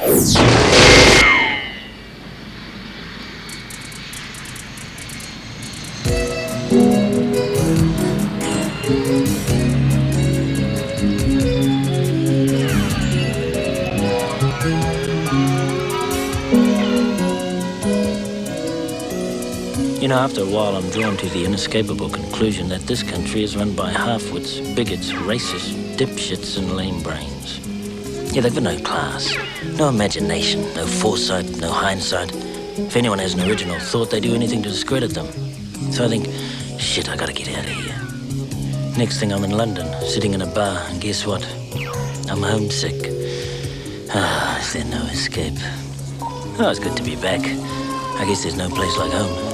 You know, after a while, I'm drawn to the inescapable conclusion that this country is run by half-wits, bigots, racists, dipshits, and lame brains. Yeah, they've got no class, no imagination, no foresight, no hindsight. If anyone has an original thought, they do anything to discredit them. So I think, shit, I gotta get out of here. Next thing, I'm in London, sitting in a bar, and guess what? I'm homesick. Ah, is there no escape? Oh, it's good to be back. I guess there's no place like home.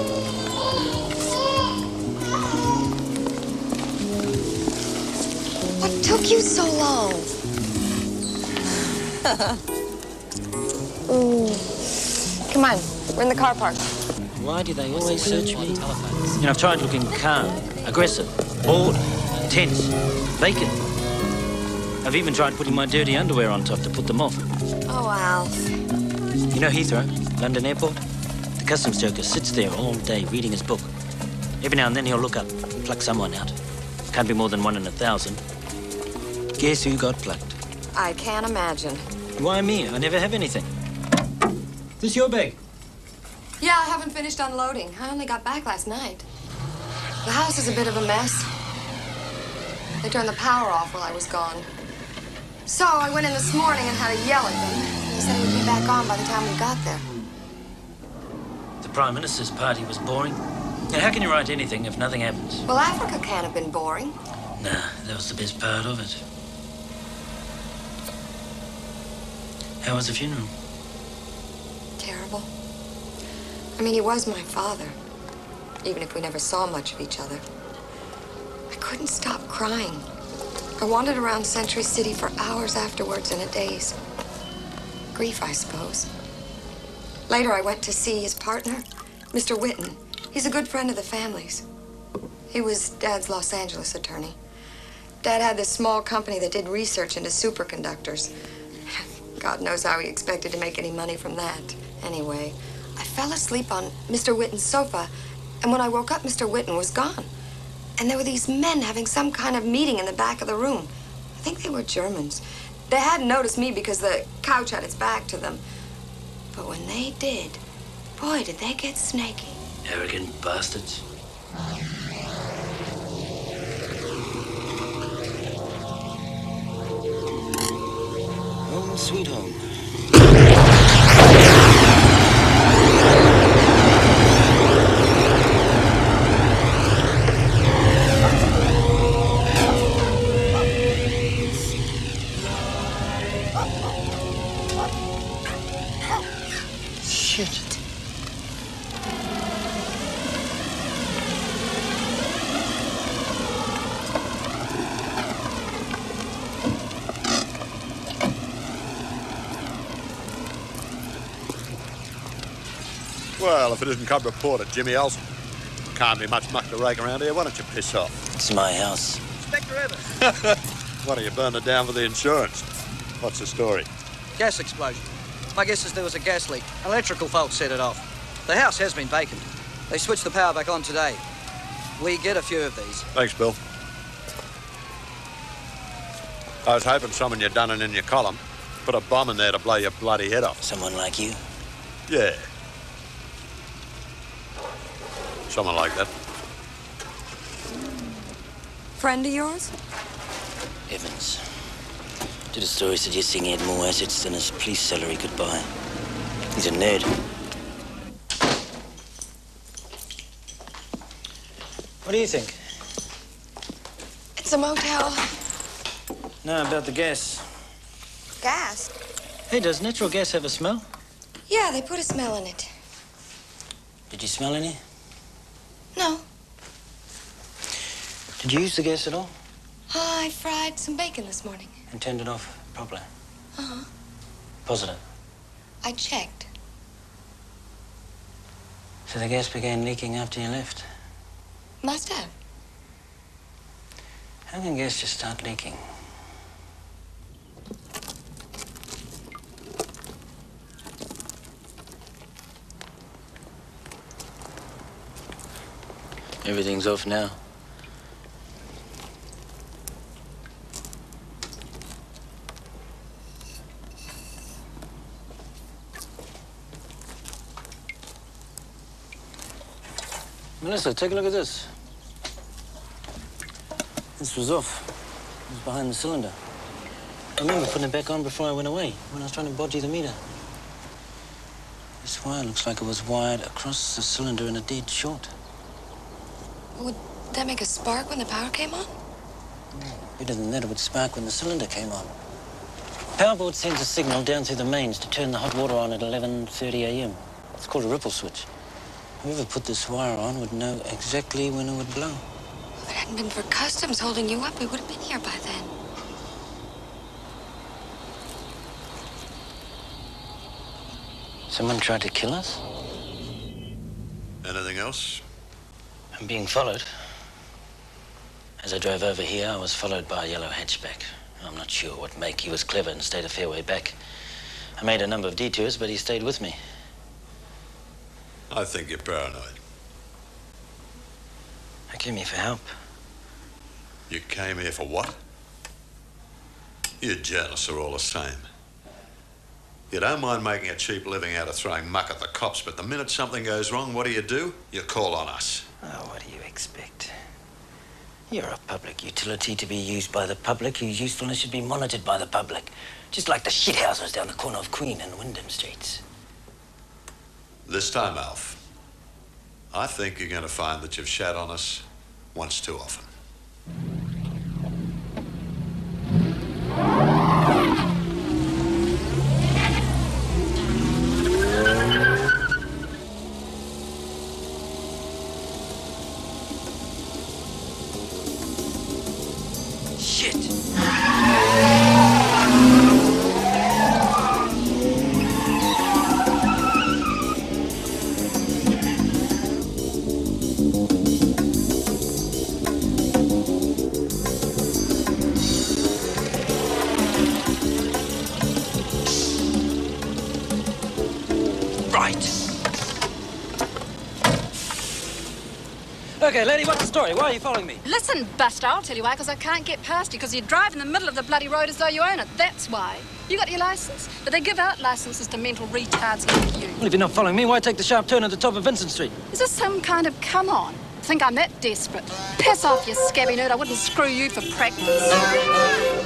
What took you so long? Come on, we're in the car park. Why do they always search me? You know, I've tried looking calm, aggressive, bored, tense, vacant. I've even tried putting my dirty underwear on top to put them off. Oh, Alf. You know Heathrow, London Airport? The customs joker sits there all day reading his book. Every now and then he'll look up, pluck someone out. Can't be more than 1 in 1,000. Guess who got plucked? I can't imagine. Why me? I never have anything. This your bag? Yeah, I haven't finished unloading. I only got back last night. The house is a bit of a mess. They turned the power off while I was gone. So I went in this morning and had a yell at them. They said it would be back on by the time we got there. The Prime Minister's party was boring. And how can you write anything if nothing happens? Well, Africa can't have been boring. Nah, that was the best part of it. How was the funeral? Terrible. I mean, he was my father, even if we never saw much of each other. I couldn't stop crying. I wandered around Century City for hours afterwards and a daze. Grief, I suppose. Later, I went to see his partner, Mr. Whitten. He's a good friend of the family's. He was Dad's Los Angeles attorney. Dad had this small company that did research into superconductors. God knows how he expected to make any money from that. Anyway, I fell asleep on Mr. Whitten's sofa, and when I woke up, Mr. Whitten was gone. And there were these men having some kind of meeting in the back of the room. I think they were Germans. They hadn't noticed me because the couch had its back to them. But when they did, boy, did they get snaky. Arrogant bastards. Home sweet home. Shit. Well, if it isn't Cub Reporter, Jimmy Olsen. Can't be much muck to rake around here. Why don't you piss off? It's my house. Inspector Evans. Why don't you burn it down for the insurance? What's the story? Gas explosion. My guess is there was a gas leak. An electrical fault set it off. The house has been vacant. They switched the power back on today. We get a few of these. Thanks, Bill. I was hoping someone you'd done it in your column. Put a bomb in there to blow your bloody head off. Someone like you? Yeah. Someone like that. Friend of yours? Evans. Did a story suggesting he had more assets than his police salary could buy. He's a nerd. What do you think? It's a motel. No, about the gas. Gas? Hey, does natural gas have a smell? Yeah, they put a smell in it. Did you smell any? No. Did you use the gas at all? I fried some bacon this morning. And turned it off properly? Uh-huh. Positive? I checked. So the gas began leaking after you left? Must have. How can gas just start leaking? Everything's off now. Melissa, take a look at this. This was off. It was behind the cylinder. I remember putting it back on before I went away, when I was trying to bodge the meter. This wire looks like it was wired across the cylinder in a dead short. Would that make a spark when the power came on? Better than that, it would spark when the cylinder came on. Power board sends a signal down through the mains to turn the hot water on at 11:30 a.m. It's called a ripple switch. Whoever put this wire on would know exactly when it would blow. If it hadn't been for customs holding you up, we would have been here by then. Someone tried to kill us? Anything else? I'm being followed. As I drove over here, I was followed by a yellow hatchback. I'm not sure what make. He was clever and stayed a fair way back. I made a number of detours, but he stayed with me. I think you're paranoid. I came here for help. You came here for what? You journalists are all the same. You don't mind making a cheap living out of throwing muck at the cops, but the minute something goes wrong, what do? You call on us. Oh, what do you expect? You're a public utility to be used by the public, whose usefulness should be monitored by the public. Just like the shithouses down the corner of Queen and Wyndham Streets. This time, Alf, I think you're going to find that you've shat on us once too often. Okay, lady, what's the story? Why are you following me? Listen, Buster, I'll tell you why, because I can't get past you, because you drive in the middle of the bloody road as though you own it. That's why. You got your license? But they give out licenses to mental retards like you. Well, if you're not following me, why take the sharp turn at the top of Vincent Street? Is this some kind of come on? Think I'm that desperate? Piss off, you scabby nerd. I wouldn't screw you for practice.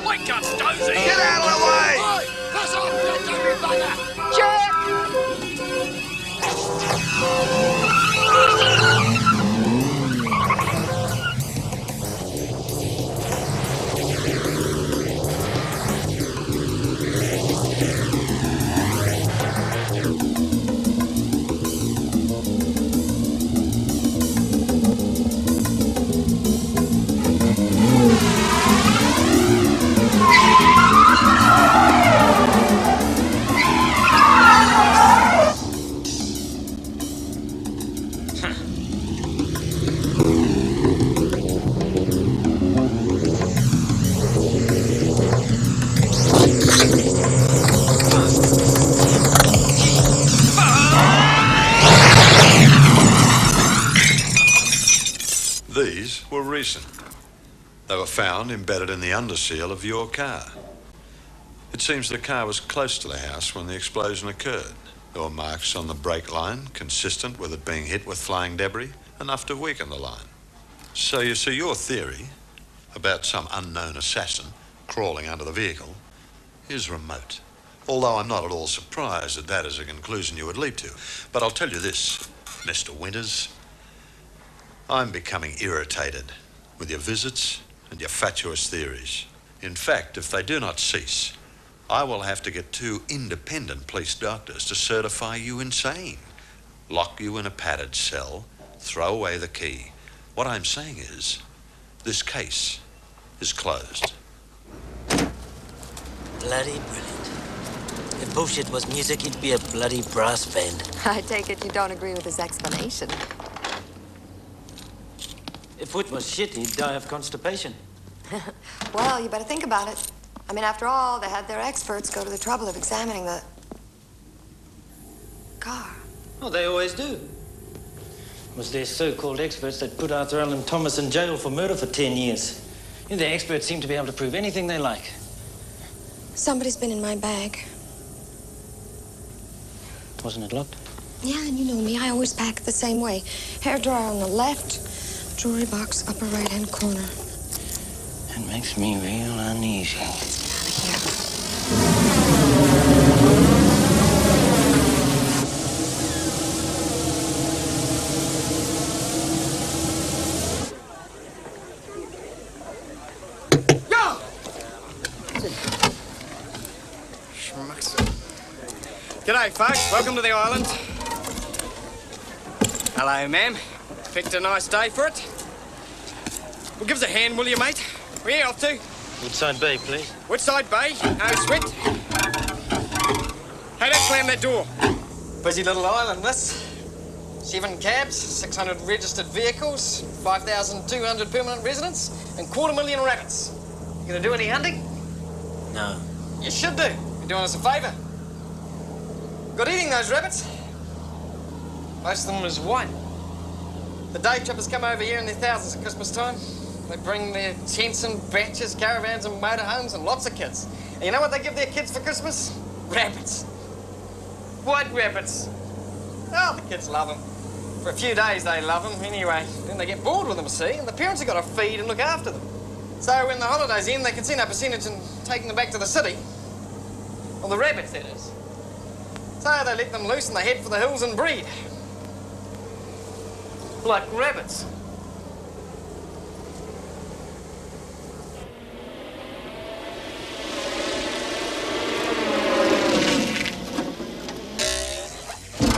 Wake up, Dozy! Get out of the way! Oi! Piss off, you dirty bugger! Jerk! These were recent. They were found embedded in the underseal of your car. It seems the car was close to the house when the explosion occurred. There were marks on the brake line, consistent with it being hit with flying debris, enough to weaken the line. So you see, your theory about some unknown assassin crawling under the vehicle is remote. Although I'm not at all surprised that that is a conclusion you would leap to. But I'll tell you this, Mr. Winters. I'm becoming irritated with your visits and your fatuous theories. In fact, if they do not cease, I will have to get 2 independent police doctors to certify you insane, lock you in a padded cell, throw away the key. What I'm saying is, this case is closed. Bloody brilliant. If bullshit was music, it'd be a bloody brass band. I take it you don't agree with his explanation. If Whit was shit, he'd die of constipation. Well, you better think about it. I mean, after all, they had their experts go to the trouble of examining the car. Well, they always do. was their so-called experts that put Arthur Allen Thomas in jail for murder for 10 years. You know, the experts seem to be able to prove anything they like. Somebody's been in my bag. Wasn't it locked? Yeah, and you know me, I always pack it the same way. Hairdryer on the left, jewelry box upper right-hand corner. That makes me real uneasy. Let's get out of here. G'day, folks. Welcome to the island. Hello, ma'am. Picked a nice day for it. Well, give us a hand, will you, mate? Where you off to? Woodside Bay, please. Woodside Bay? No sweat. Hey, don't slam that door. Busy little island, this. 7 cabs, 600 registered vehicles, 5,200 permanent residents, and 250,000 rabbits. You gonna do any hunting? No. You should do. You're doing us a favour. Good eating, those rabbits. Most of them is white. The day trippers come over here in their thousands at Christmas time. They bring their tents and batches, caravans and motorhomes and lots of kids. And you know what they give their kids for Christmas? Rabbits. White rabbits. Oh, the kids love them. For a few days they love them anyway. Then they get bored with them, see, and the parents have got to feed and look after them. So when the holidays end, they can see no percentage in taking them back to the city. Well, the rabbits, that is. So they let them loose and they head for the hills and breed. Like rabbits.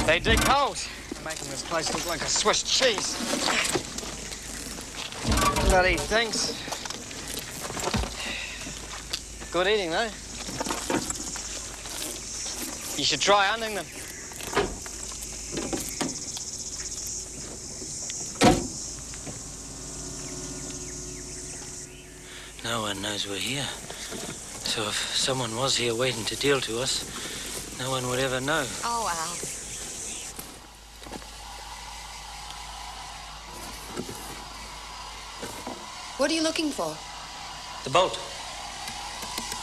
They dig holes, making this place look like a Swiss cheese. Bloody things. Good eating, though. You should try hunting them. No one knows we're here. So if someone was here waiting to deal to us, no one would ever know. Oh, Al. What are you looking for? The bolt.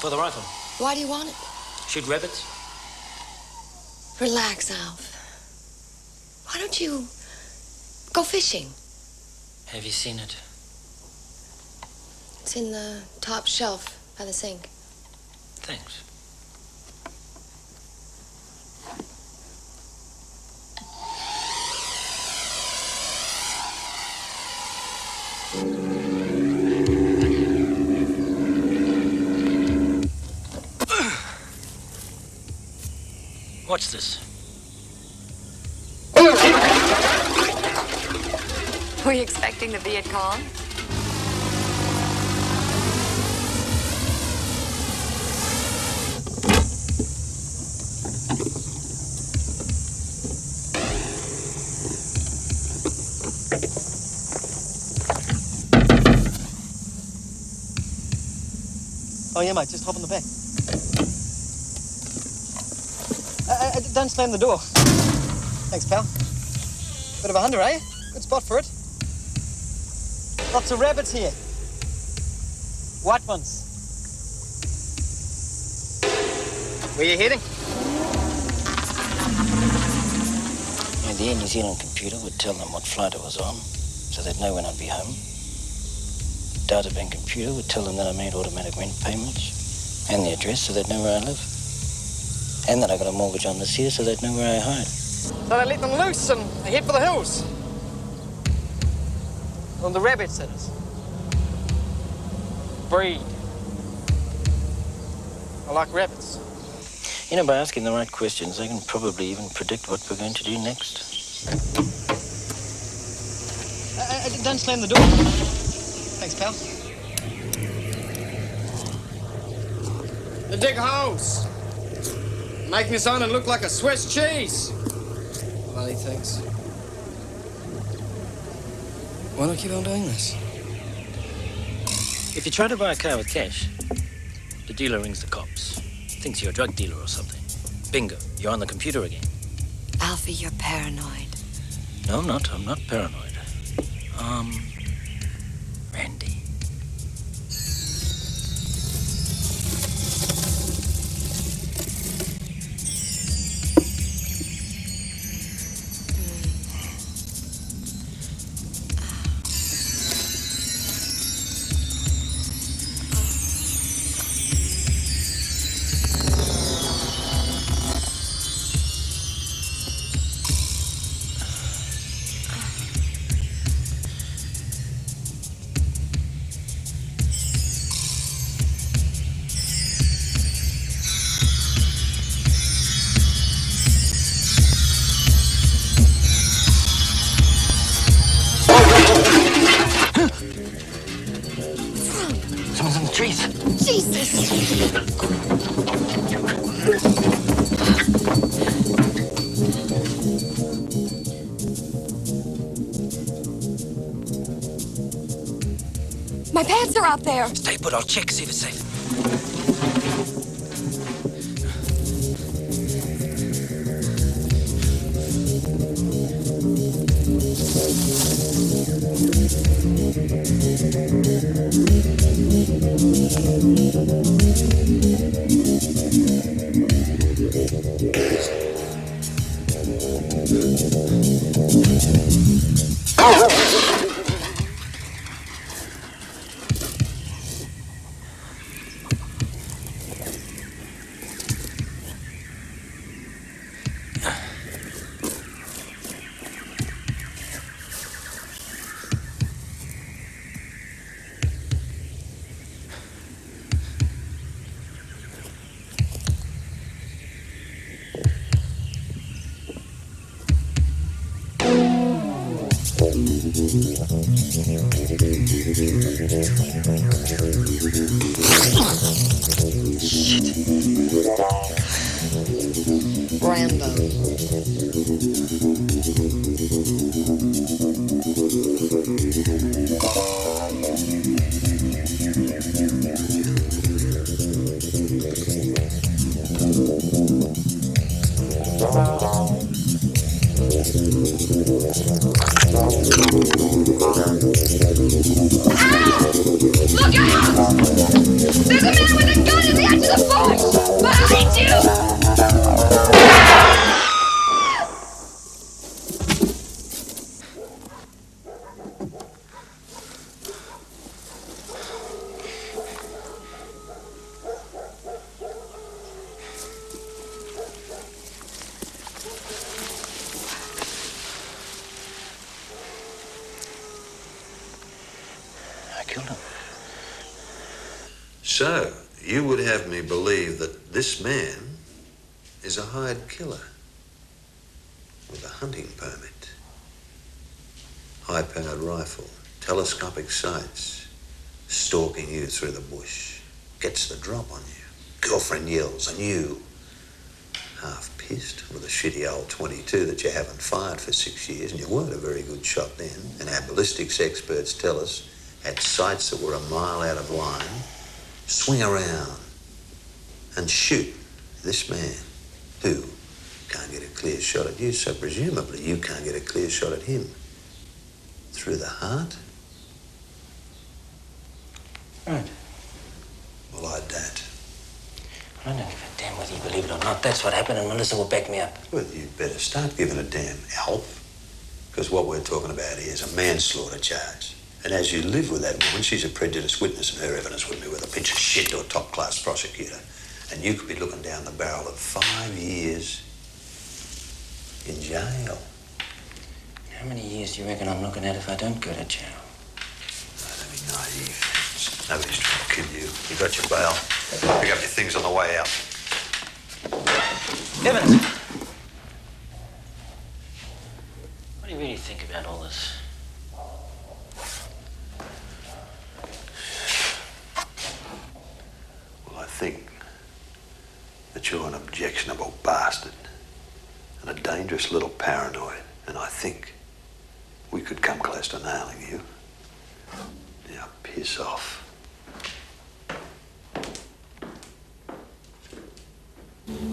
For the rifle. Why do you want it? Shoot rabbits. Relax, Alf. Why don't you go fishing? Have you seen it? It's in the top shelf by the sink. Thanks. What's this? Were you expecting the Viet Cong? Oh, yeah, mate, just hop on the back. Don't slam the door. Thanks, pal. Bit of a hunter, eh? Good spot for it. Lots of rabbits here. White ones. Where you heading? Yeah, the Air New Zealand computer would tell them what flight it was on, so they'd know when I'd be home. Data bank computer would tell them that I made automatic rent payments, and the address, so they'd know where I live. And that I got a mortgage on this here, so they'd know where I hide. So they let them loose and they head for the hills. On the rabbits, that is. Breed. I like rabbits. You know, by asking the right questions, I can probably even predict what we're going to do next. Don't slam the door. Thanks, pal. They dig holes. Making this island look like a Swiss cheese. Bloody things. Why do I keep on doing this? If you try to buy a car with cash, the dealer rings the cops. Thinks you're a drug dealer or something. Bingo, you're on the computer again. Alfie, you're paranoid. No, I'm not. I'm not paranoid. Randy. Someone's in the trees. Jesus! My pants are out there. Stay put. I'll check, see if it's safe. Look out! There's a man with a gun at the edge of the forest! Behind you! I killed him. So, you would have me believe that this man is a hired killer with a hunting permit, high-powered rifle, telescopic sights, stalking you through the bush, gets the drop on you. Girlfriend yells, and you, half pissed with a shitty old 22 that you haven't fired for 6 years, and you weren't a very good shot then, and our ballistics experts tell us had sights that were a mile out of line, swing around and shoot this man who can't get a clear shot at you, so presumably you can't get a clear shot at him. Through the heart? Right. Well, I don't. I don't give a damn whether you believe it or not. That's what happened, and Melissa will back me up. Well, you'd better start giving a damn, Alp. Because what we're talking about here is a manslaughter charge. And as you live with that woman, she's a prejudiced witness, and her evidence would be worth a pinch of shit to a top-class prosecutor. And you could be looking down the barrel of 5 years in jail. How many years do you reckon I'm looking at if I don't go to jail? Don't be naive. Nobody's trying to kill you. You got your bail. Pick up your things on the way out. Evans! What do you really think about all this? Well, I think that you're an objectionable bastard and a dangerous little paranoid, and I think we could come close to nailing you. Now, piss off.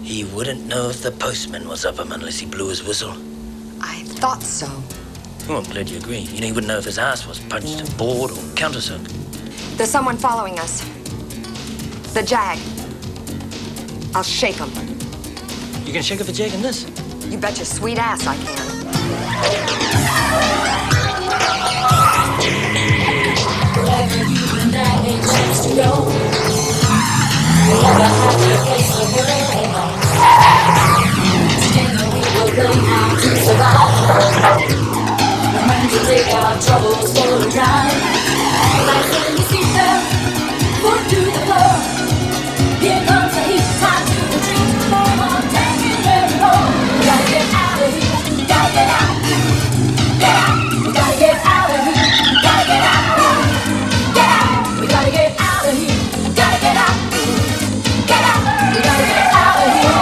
He wouldn't know if the postman was up him unless he blew his whistle. I thought so. Oh, I'm glad you agree. You know, you wouldn't know if his ass was punched, bored, or countersunk. There's someone following us. The Jag. I'll shake him. You can shake up a jag in this? You bet your sweet ass I can. Wherever you and I may choose to go, wherever happy place the world may know. Together we will learn how to survive. Learn to take our troubles for a ride. Like when you see them, foot to the floor. Here comes the heat, time to retreat. Come on, take it where we go. We gotta get out of here, gotta get out. Get out, we gotta get out of here, gotta get out. Get out, we gotta get out of here, gotta get out. Get out, we gotta get out of here.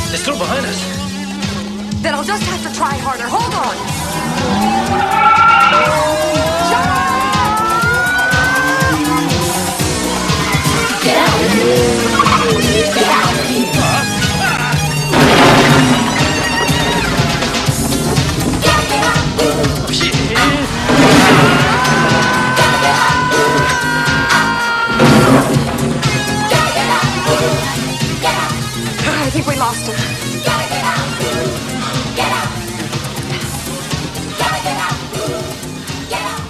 They're still behind us. Then I'll just have to try harder. Hold on. Get out of here, get out of here. I think we lost him. Gotta get out, get out. Gotta get out, get out.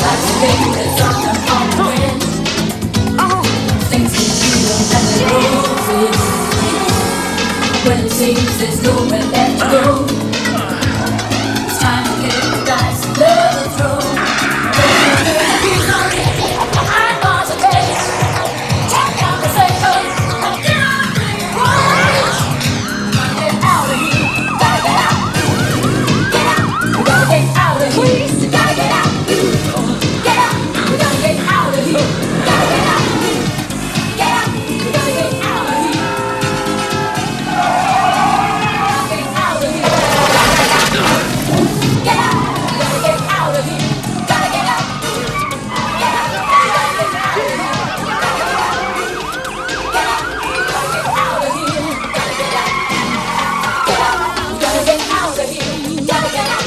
Life's a game that's on the wind. Oh, Things can feel and they roll. When it seems there's nowhere left to go, it's time to get the dice and love a throw. I'm on the case. Check out the safe. Get out of here. Get out of here. Gotta get out. Get out. We gotta get out of here. Please. Gotta get out. Get out. We gotta get out of here. Gotta get out. Get out. We gotta get out of here. Get out of here. Get out. We gotta get out of here. Gotta get out. Get out. We gotta get out of here. Get out. We gotta get out of here. Gotta get out. Get out. We gotta get out of here. Gotta get out.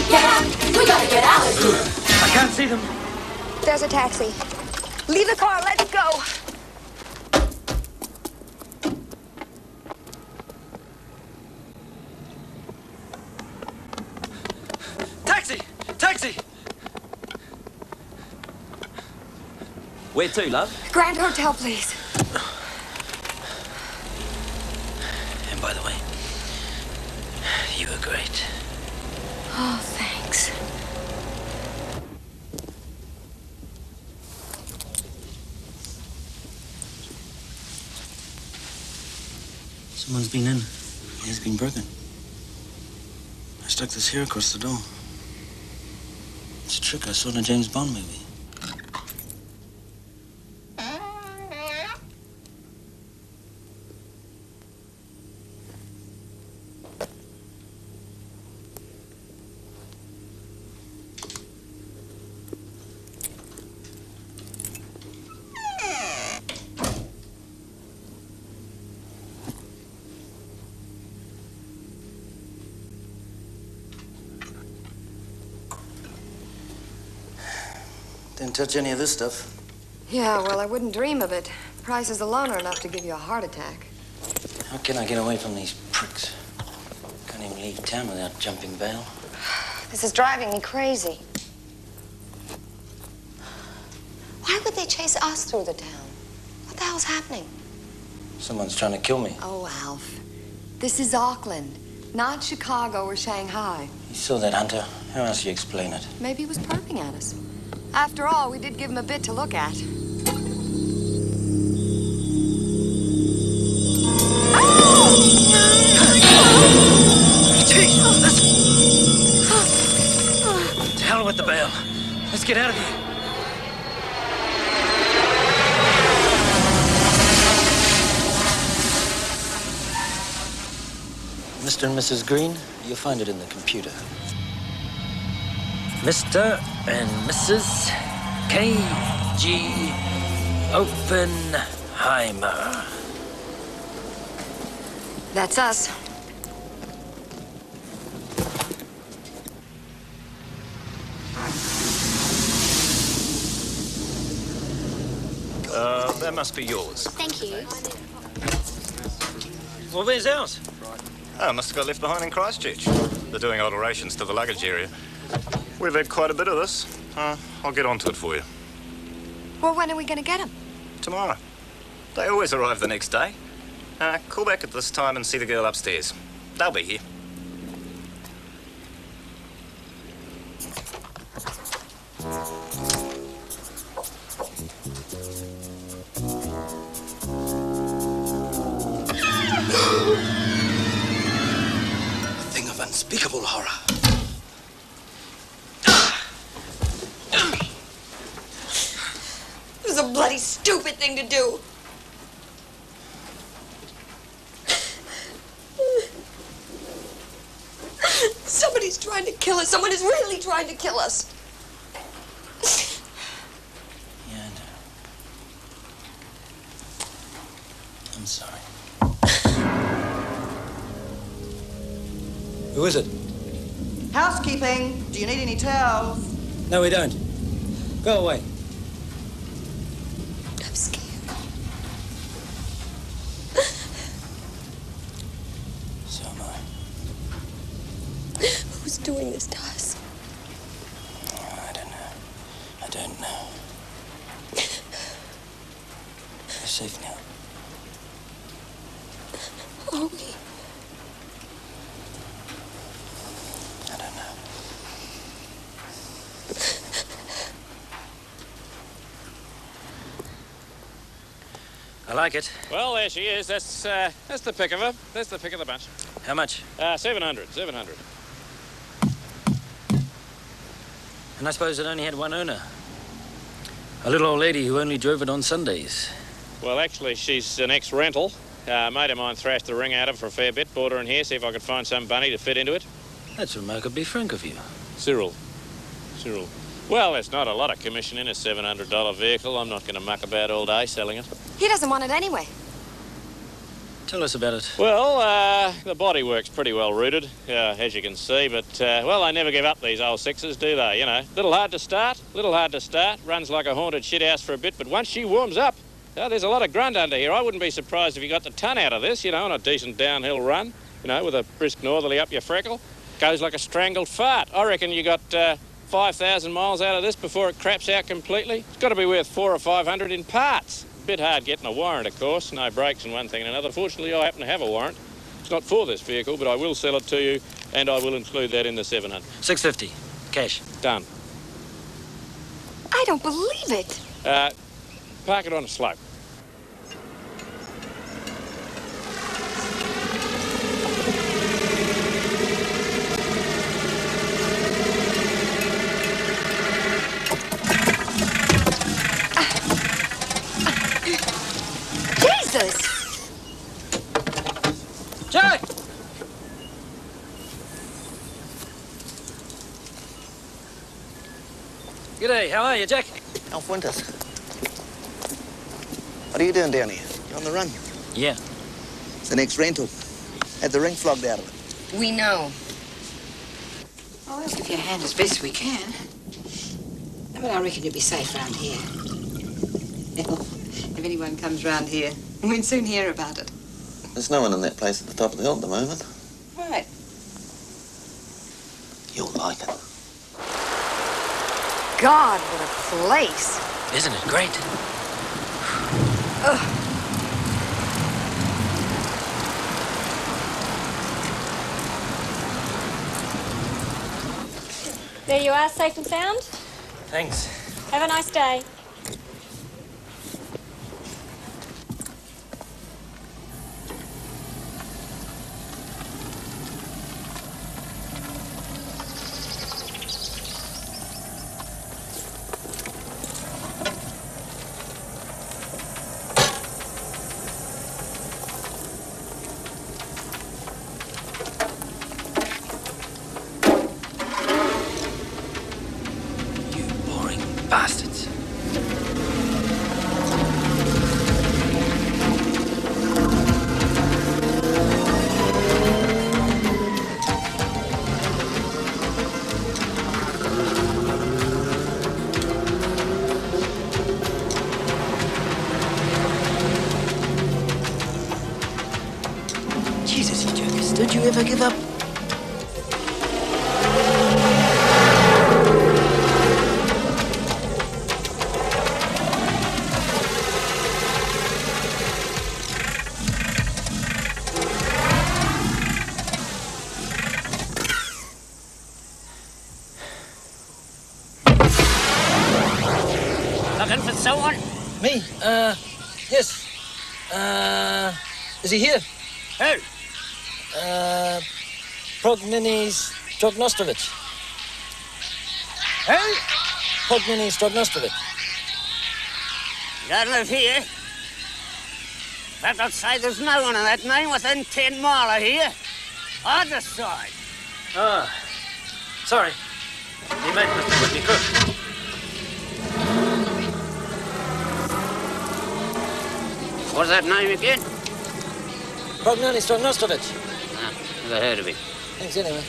Get out. We gotta get out of here. I can't see them. there's a taxi. Leave the car. Let's go. Taxi! Taxi! Where to, love? Grand Hotel, please. And by the way, you were great. Oh, thanks. Someone's been in. It's been broken. I stuck this here across the door. It's a trick I saw in a James Bond movie. Didn't touch any of this stuff. Yeah, well, I wouldn't dream of it. Prices alone are enough to give you a heart attack. How can I get away from these pricks? Can't even leave town without jumping bail. This is driving me crazy. Why would they chase us through the town? What the hell's happening? Someone's trying to kill me. Oh, Alf. This is Auckland, not Chicago or Shanghai. You saw that, Hunter. How else do you explain it? Maybe he was perping at us. After all, we did give him a bit to look at. Jesus! To hell with the bail. Let's get out of here. Mr. and Mrs. Green, you'll find it in the computer. Mr. and Mrs. K.G. Oppenheimer. That's us. That must be yours. Thank you. Well, where's ours? Oh, must have got left behind in Christchurch. They're doing alterations to the luggage area. We've had quite a bit of this. I'll get onto it for you. Well, when are we going to get them? Tomorrow. They always arrive the next day. Call back at this time and see the girl upstairs. They'll be here. A thing of unspeakable horror. It was a bloody stupid thing to do. Somebody's trying to kill us. Someone is really trying to kill us. Yeah, I know. I'm sorry. Who is it? Housekeeping. Do you need any towels? No, we don't. Go away. I'm scared. So am I. Who's doing this to us? Oh, I don't know. I don't know. We're safe now. Are we? I don't know. I like it. Well, there she is. That's the pick of her. That's the pick of the bunch. How much? 700. 700. And I suppose it only had one owner. A little old lady who only drove it on Sundays. Well, actually, she's an ex-rental. A mate of mine thrashed the ring out of her for a fair bit. Brought her in here, see if I could find some bunny to fit into it. That's remarkably frank of you. Cyril. Well, there's not a lot of commission in a $700 vehicle. I'm not going to muck about all day selling it. He doesn't want it anyway. Tell us about it. Well, the bodywork's pretty well rooted, as you can see, but, well, they never give up, these old sixes, do they? You know, little hard to start, runs like a haunted shithouse for a bit, but once she warms up, there's a lot of grunt under here. I wouldn't be surprised if you got the ton out of this, you know, on a decent downhill run, you know, with a brisk northerly up your freckle. Goes like a strangled fart. I reckon you got 5,000 miles out of this before it craps out completely. It's got to be worth 400 or 500 in parts. Bit hard getting a warrant, of course. No brakes and one thing and another. Fortunately, I happen to have a warrant. It's not for this vehicle, but I will sell it to you, and I will include that in the 700. $650. Cash. Done. I don't believe it. Park it on a slope. Jesus! Jack! G'day, how are you, Jack? Alf Winters. What are you doing down here? You on the run? Yeah. It's the next rental. Had the ring flogged out of it. We know. Well, we'll give you a hand as best we can. But I reckon you'll be safe round here. If anyone comes round here, we'd soon hear about it. There's no one in that place at the top of the hill at the moment. Right. You'll like it. God, what a place. Isn't it great? Ugh. There you are, safe and sound. Thanks. Have a nice day. Bastards. never give up. Looking for someone? Me? Yes. Is he here? Who? Progninis Drognostovich. Who? Progninis Drognostovich. You don't live here? That would say there's no one of that name within 10 mile of here. Other side. Ah, sorry. Your mate must have put me crook. What's that name again? Progninis Drognostovich. Ah, never heard of him. Thanks anyway.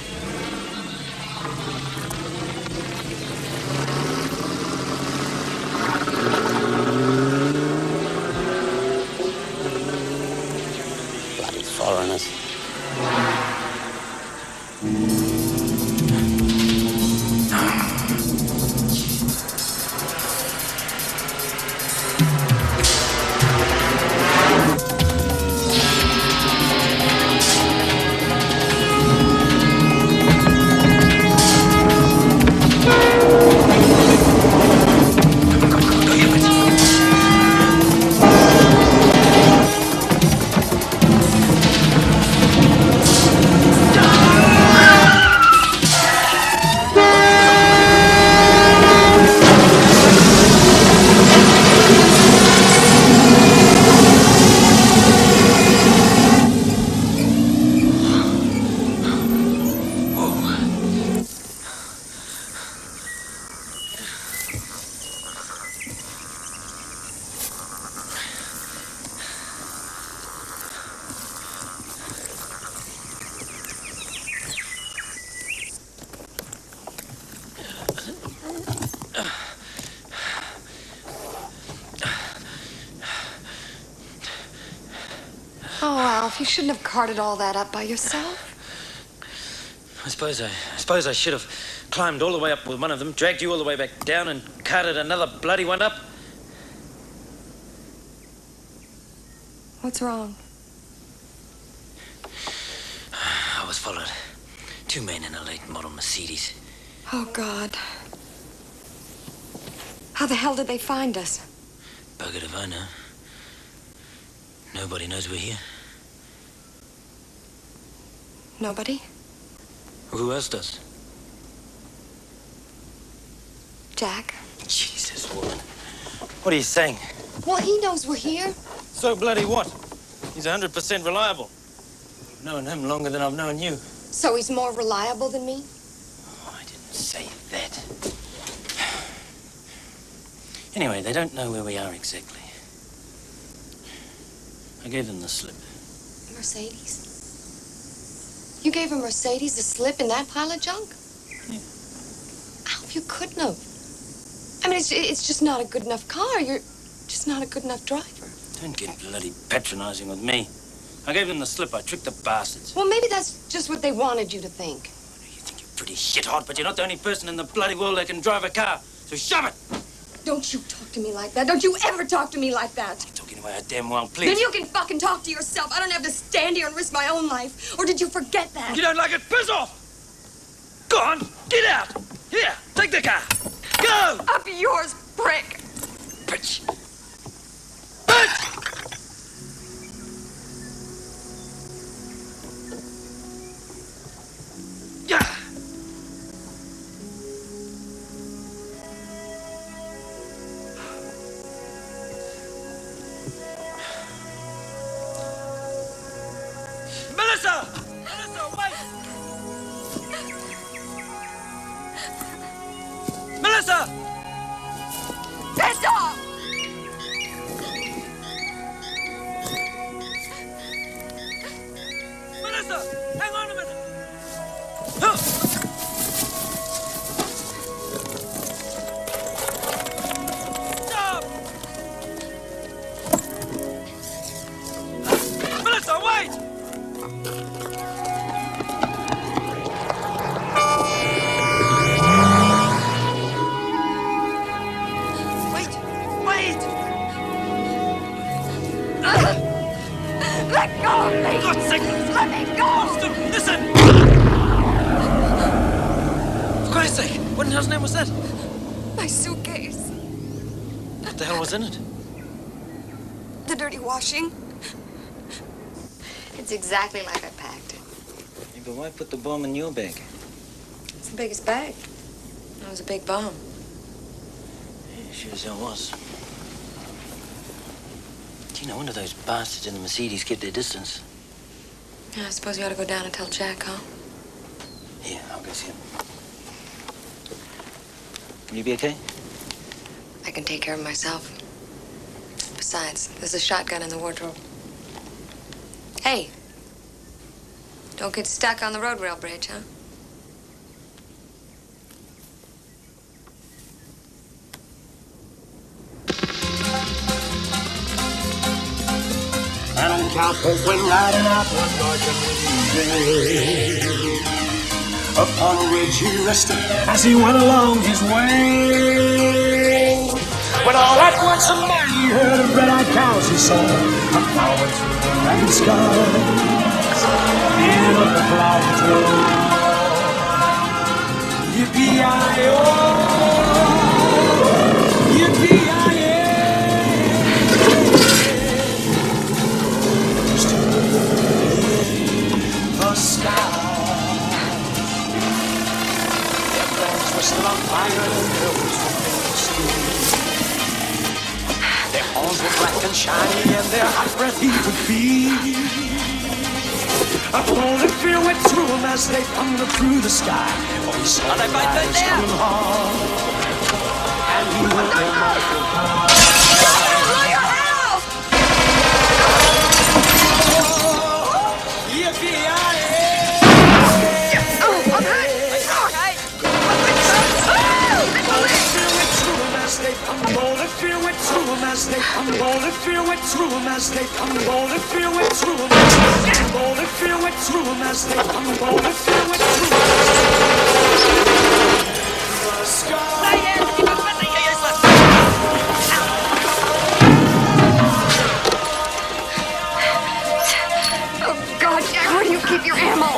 Bloody foreigners. Oh, Alf, you shouldn't have carted all that up by yourself. I suppose I should have climbed all the way up with one of them, dragged you all the way back down, and carted another bloody one up. What's wrong? I was followed. 2 men in a late model Mercedes. Oh, God. How the hell did they find us? Buggered if I know. Nobody knows we're here. Nobody? Who else does? Jack? Jesus, woman. What are you saying? Well, he knows we're here. So bloody what? He's 100% reliable. I've known him longer than I've known you. So he's more reliable than me? Oh, I didn't say that. Anyway, they don't know where we are exactly. I gave them the slip. Mercedes? You gave a Mercedes a slip in that pile of junk? Yeah. Alf, you couldn't have. I mean, it's just not a good enough car. You're just not a good enough driver. Don't get bloody patronizing with me. I gave them the slip. I tricked the bastards. Well, maybe that's just what they wanted you to think. You think you're pretty shit-hot, but you're not the only person in the bloody world that can drive a car. So shove it! Don't you talk to me like that. Don't you ever talk to me like that. You're talking away damn well, please. Then you can fucking talk to yourself. I don't have to stand here and risk my own life. Or did you forget that? If you don't like it, piss off! Go on, get out! Here, take the car. Go! Up yours, prick! Bitch! Bitch! Yeah! Melissa! Melissa, wait! Melissa! Piss off! hell's name was that? My suitcase. What the hell was in it? The dirty washing. It's exactly like I packed it. Hey, but why put the bomb in your bag? It's the biggest bag. It was a big bomb. Yeah, sure as hell was. Gee, no wonder those bastards in the Mercedes kept their distance. Yeah, I suppose we ought to go down and tell Jack, huh? Yeah, I'll go see him. Will you be okay? I can take care of myself. Besides, there's a shotgun in the wardrobe. Hey, don't get stuck on the road rail bridge, huh? An old cowpoke went riding out one dark day. Upon a ridge he rested as he went along his way. When all at once a man he heard of red-eyed cows he saw come plowing through the ragged skies. In up the clouds roll. Yippee-yi-oh, yippee-yi-yay. The sky. Their bones were still on fire and there was no steam. Their horns were black and shiny and their hot breath he could feel. A cold and fear went through them as they thundered through the sky. Oh, he saw the guys coming hard, and he heard their martial cry. Blow your house! Fear went through them as they tumbled, and fear went through them as they tumbled, and fear went through them as they tumbled, and fear went through them as they tumbled, and fear went through them the sky. Oh, God, Jack, where do you keep your ammo?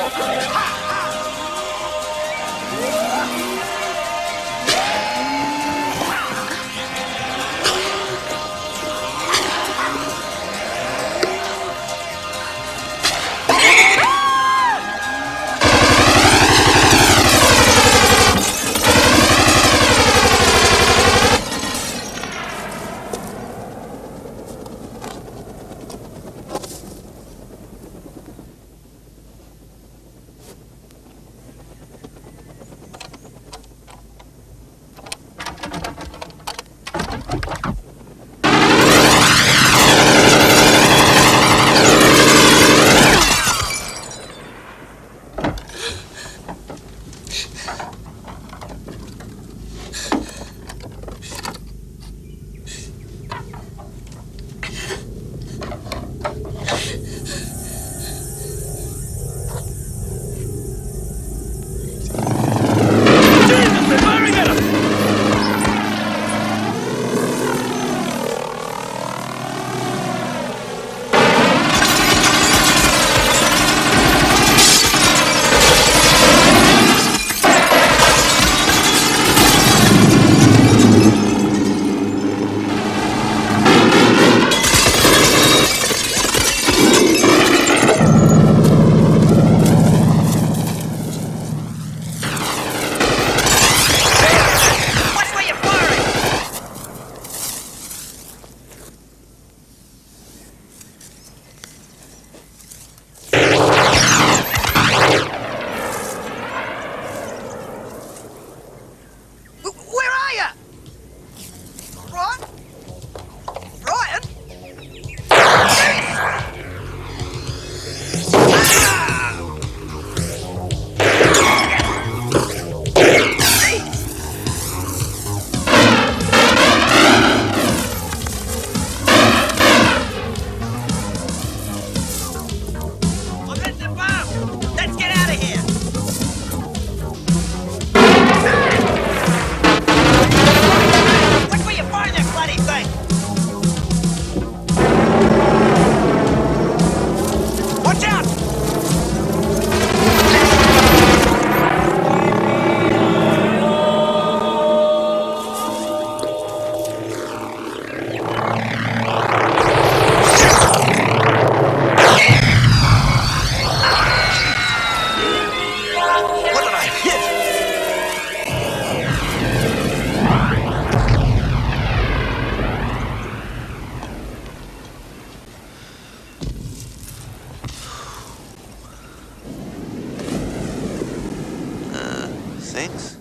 Thanks.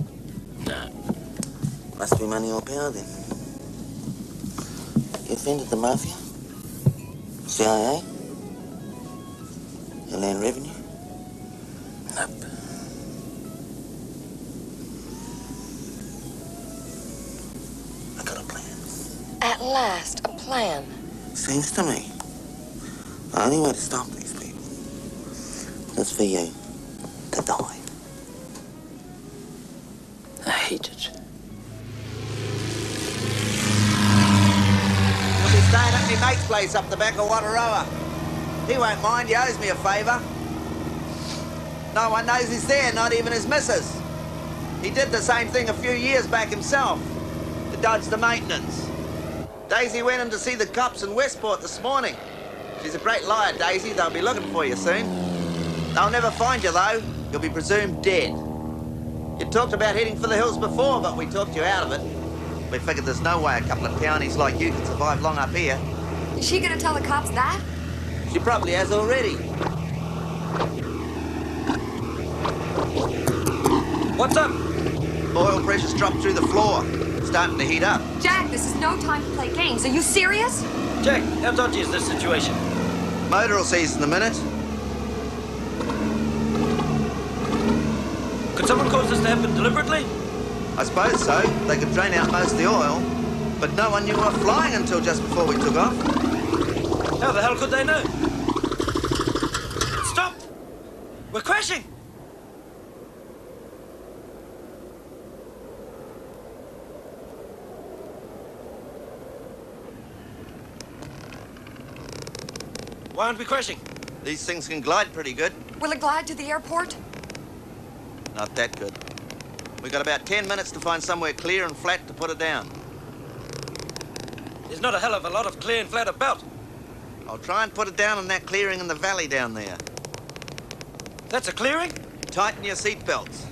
No. Must be money or power then. You offended the mafia? CIA? Your land revenue? Nope. I got a plan. At last, a plan. Seems to me the only way to stop these people is for you to die. I hate it. You'll be staying at my mate's place up the back of Wataroa. He won't mind, he owes me a favour. No one knows he's there, not even his missus. He did the same thing a few years back himself, to dodge the maintenance. Daisy went in to see the cops in Westport this morning. She's a great liar, Daisy. They'll be looking for you soon. They'll never find you, though. You'll be presumed dead. You talked about heading for the hills before, but we talked you out of it. We figured there's no way a couple of townies like you can survive long up here. Is she gonna tell the cops that? She probably has already. What's up? Oil pressure's dropped through the floor. Starting to heat up. Jack, this is no time to play games. Are you serious? Jack, how dodgy is this situation? Motor will cease in a minute. Could someone cause this to happen deliberately? I suppose so. They could drain out most of the oil. But no one knew we were flying until just before we took off. How the hell could they know? Stop! We're crashing! Why aren't we crashing? These things can glide pretty good. Will it glide to the airport? Not that good. We got about 10 minutes to find somewhere clear and flat to put it down. There's not a hell of a lot of clear and flat about. I'll try and put it down in that clearing in the valley down there. That's a clearing? Tighten your seatbelts.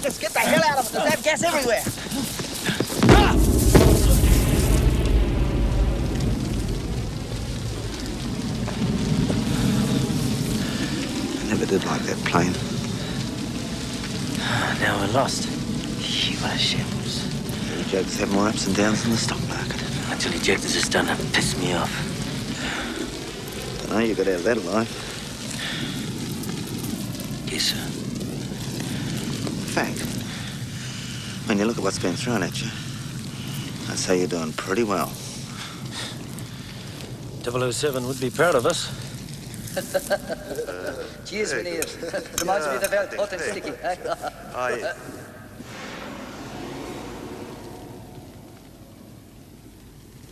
Just get the hell out of it. There's that gas everywhere. I never did like that plane. Now we're lost. Gee, what a shambles. You jokes have more ups and downs than the stock market. Actually, Jack, this is starting to piss me off. I know you got out of that alive. Yes, sir. In fact, when you look at what's been thrown at you, I'd say you're doing pretty well. 007 would be proud of us. Cheers, meneer. Reminds me of the veld, hot and sticky.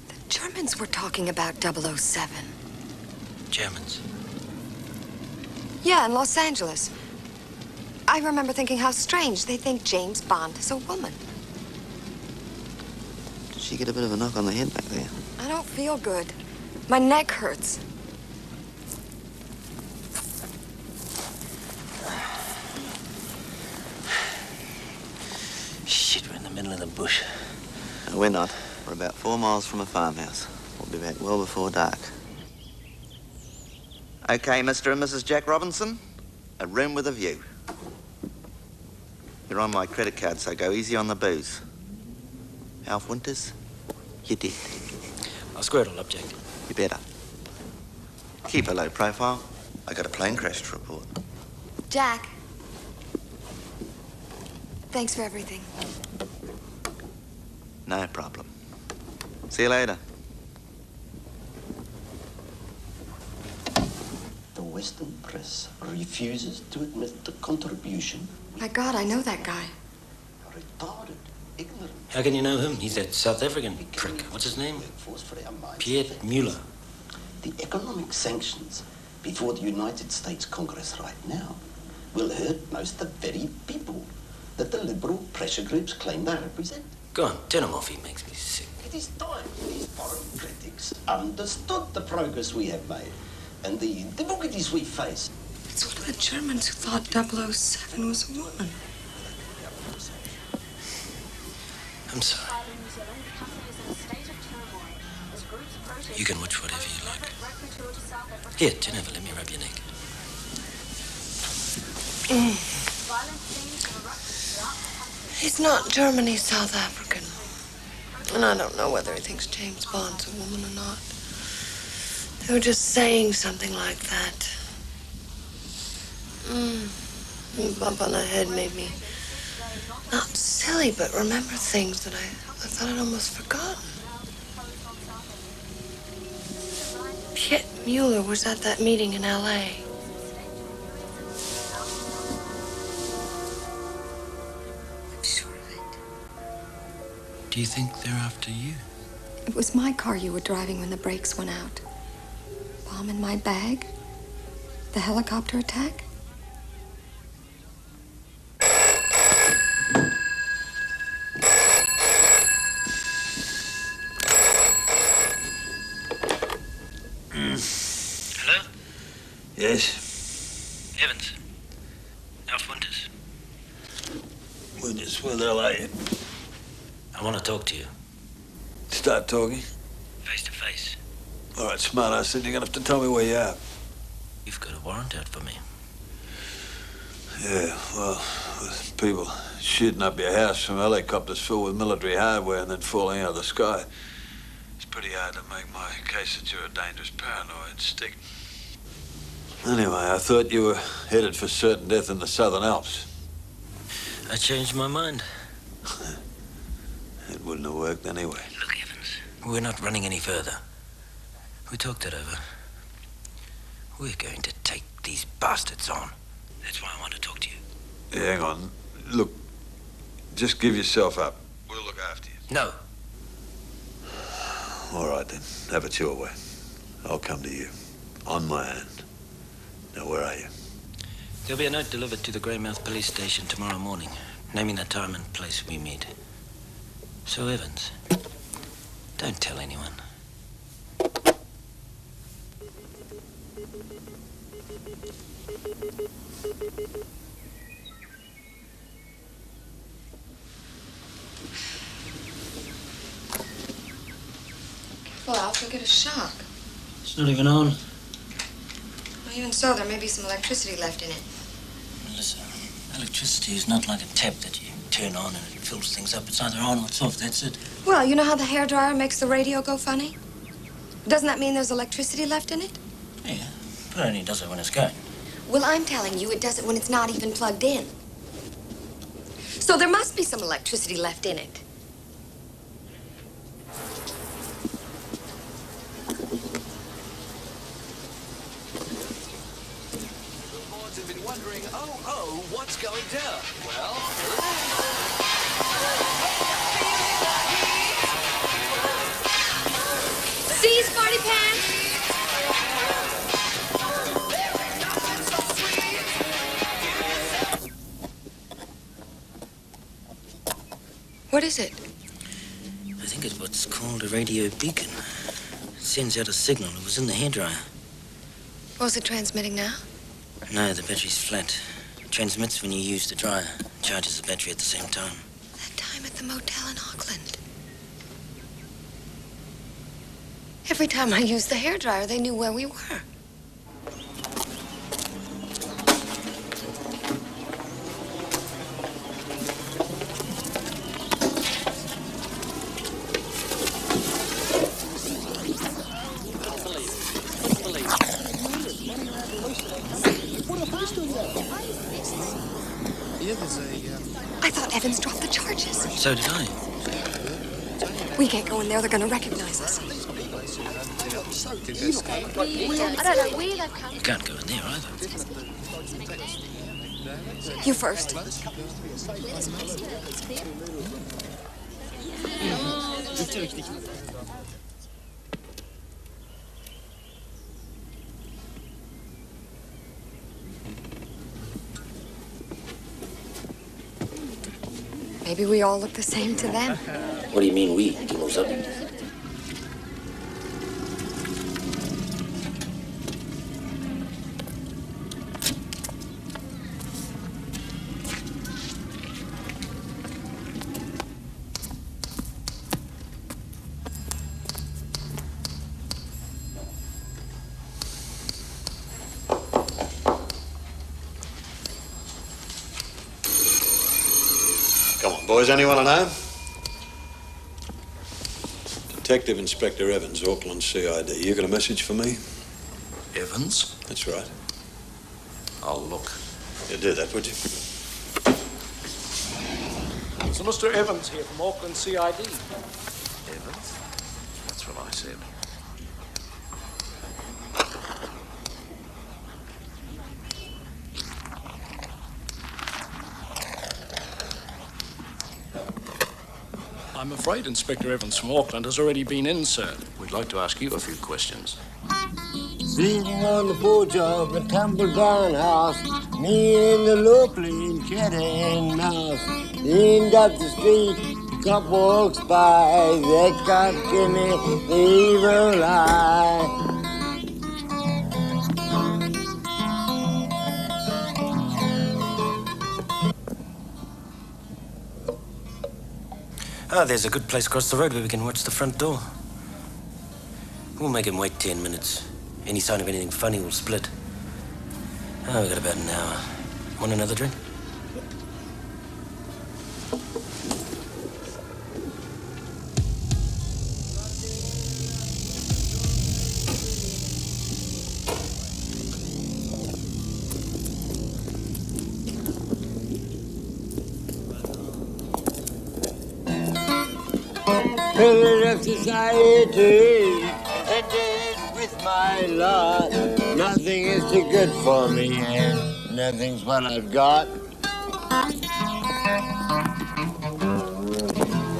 The Germans were talking about 007. Germans? Yeah, in Los Angeles. I remember thinking how strange they think James Bond is a woman. Did she get a bit of a knock on the head back there? I don't feel good. My neck hurts. Shit, we're in the middle of the bush. No, we're not. We're about 4 miles from a farmhouse. We'll be back well before dark. Okay, Mr. and Mrs. Jack Robinson. A room with a view. You're on my credit card, so go easy on the booze. Alf Winters, you did. I'll square it all up, Jack. You better. Keep a low profile. I got a plane crash to report. Jack. Thanks for everything. No problem. See you later. The Western press refuses to admit the contribution. My God, I know that guy. Retarded, ignorant. How can you know him? He's that South African prick. What's his name? Pierre Muller. The economic sanctions before the United States Congress right now will hurt most the very people that the liberal pressure groups claim they represent. Go on, turn him off, he makes me sick. It is time these foreign critics understood the progress we have made and the difficulties we face. It's one of the Germans who thought 007 was a woman. I'm sorry. You can watch whatever you like. Here, turn over, let me rub your neck. He's not German, he's South African. And I don't know whether he thinks James Bond's a woman or not. They were just saying something like that. The bump on the head made me not silly, but remember things that I thought I'd almost forgotten. Piet Mueller was at that meeting in L.A. I'm sure of it. Do you think they're after you? It was my car you were driving when the brakes went out. Bomb in my bag? The helicopter attack? Hello? Yes? Evans. Alf Winters. Winters, where the hell are you? I want to talk to you. Start talking. Face to face. All right, smartass, then you're gonna have to tell me where you are. You've got a warrant out for me. Yeah, well, with people shooting up your house from helicopters filled with military hardware and then falling out of the sky, it's pretty hard to make my case that you're a dangerous paranoid stick. Anyway, I thought you were headed for certain death in the Southern Alps. I changed my mind. It wouldn't have worked anyway. Look, Evans, we're not running any further. We talked it over. We're going to take these bastards on. That's why I want to talk to you. Yeah, hang on. Look, just give yourself up. We'll look after you. No. All right, then. Have it your way. I'll come to you. On my hand. Now, where are you? There'll be a note delivered to the Greymouth police station tomorrow morning, naming the time and place we meet. So, Evans, don't tell anyone. Well, Alf, you'll get a shock. It's not even on. Well, even so, there may be some electricity left in it. Listen, electricity is not like a tap that you turn on and it fills things up. It's either on or it's off, that's it. Well, you know how the hairdryer makes the radio go funny? Doesn't that mean there's electricity left in it? Yeah, but it only does it when it's going. Well, I'm telling you, it does it when it's not even plugged in. So there must be some electricity left in it. Have been wondering, what's going down? Well, Seize, Smarty Pants! What is it? I think it's what's called a radio beacon. It sends out a signal. It was in the hairdryer. Was it transmitting now? No, the battery's flat. It transmits when you use the dryer. Charges the battery at the same time. That time at the motel in Auckland. Every time I used the hairdryer, they knew where we were. I thought Evans dropped the charges. So did I. We can't go in there. They're going to recognize us. I don't know where they've come. You can't go in there either. You first. Maybe we all look the same to them. What do you mean we? Do you know something? Come on, boys. Anyone to know? Detective Inspector Evans, Auckland CID. You got a message for me? Evans? That's right. I'll look. You'd do that, would you? So Mr. Evans here from Auckland CID. Evans? That's what I said. I'm afraid Inspector Evans from Auckland has already been in, sir. We'd like to ask you a few questions. Sitting on the porch of a tumble-down house, me and the locally cat and mouse. End up the street, a couple walks by, that got Jimmy the evil eye. Ah, there's a good place across the road where we can watch the front door. We'll make him wait 10 minutes. Any sign of anything funny, we'll split. Oh, we've got about an hour. Want another drink? Pillar of society, ended with my lot. Nothing is too good for me, and nothing's what I've got.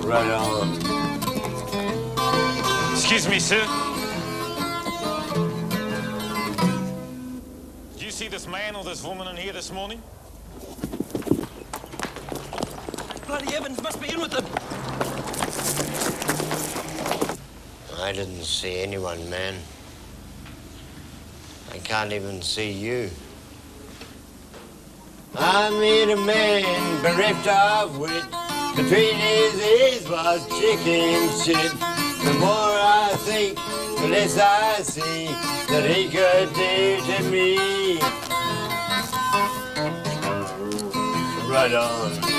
Right on. Excuse me, sir. Did you see this man or this woman in here this morning? Bloody Evans must be in with them. I didn't see anyone, man. I can't even see you. I met a man bereft of wit. Between his ears was chicken shit. The more I think, the less I see that he could do to me. Right on.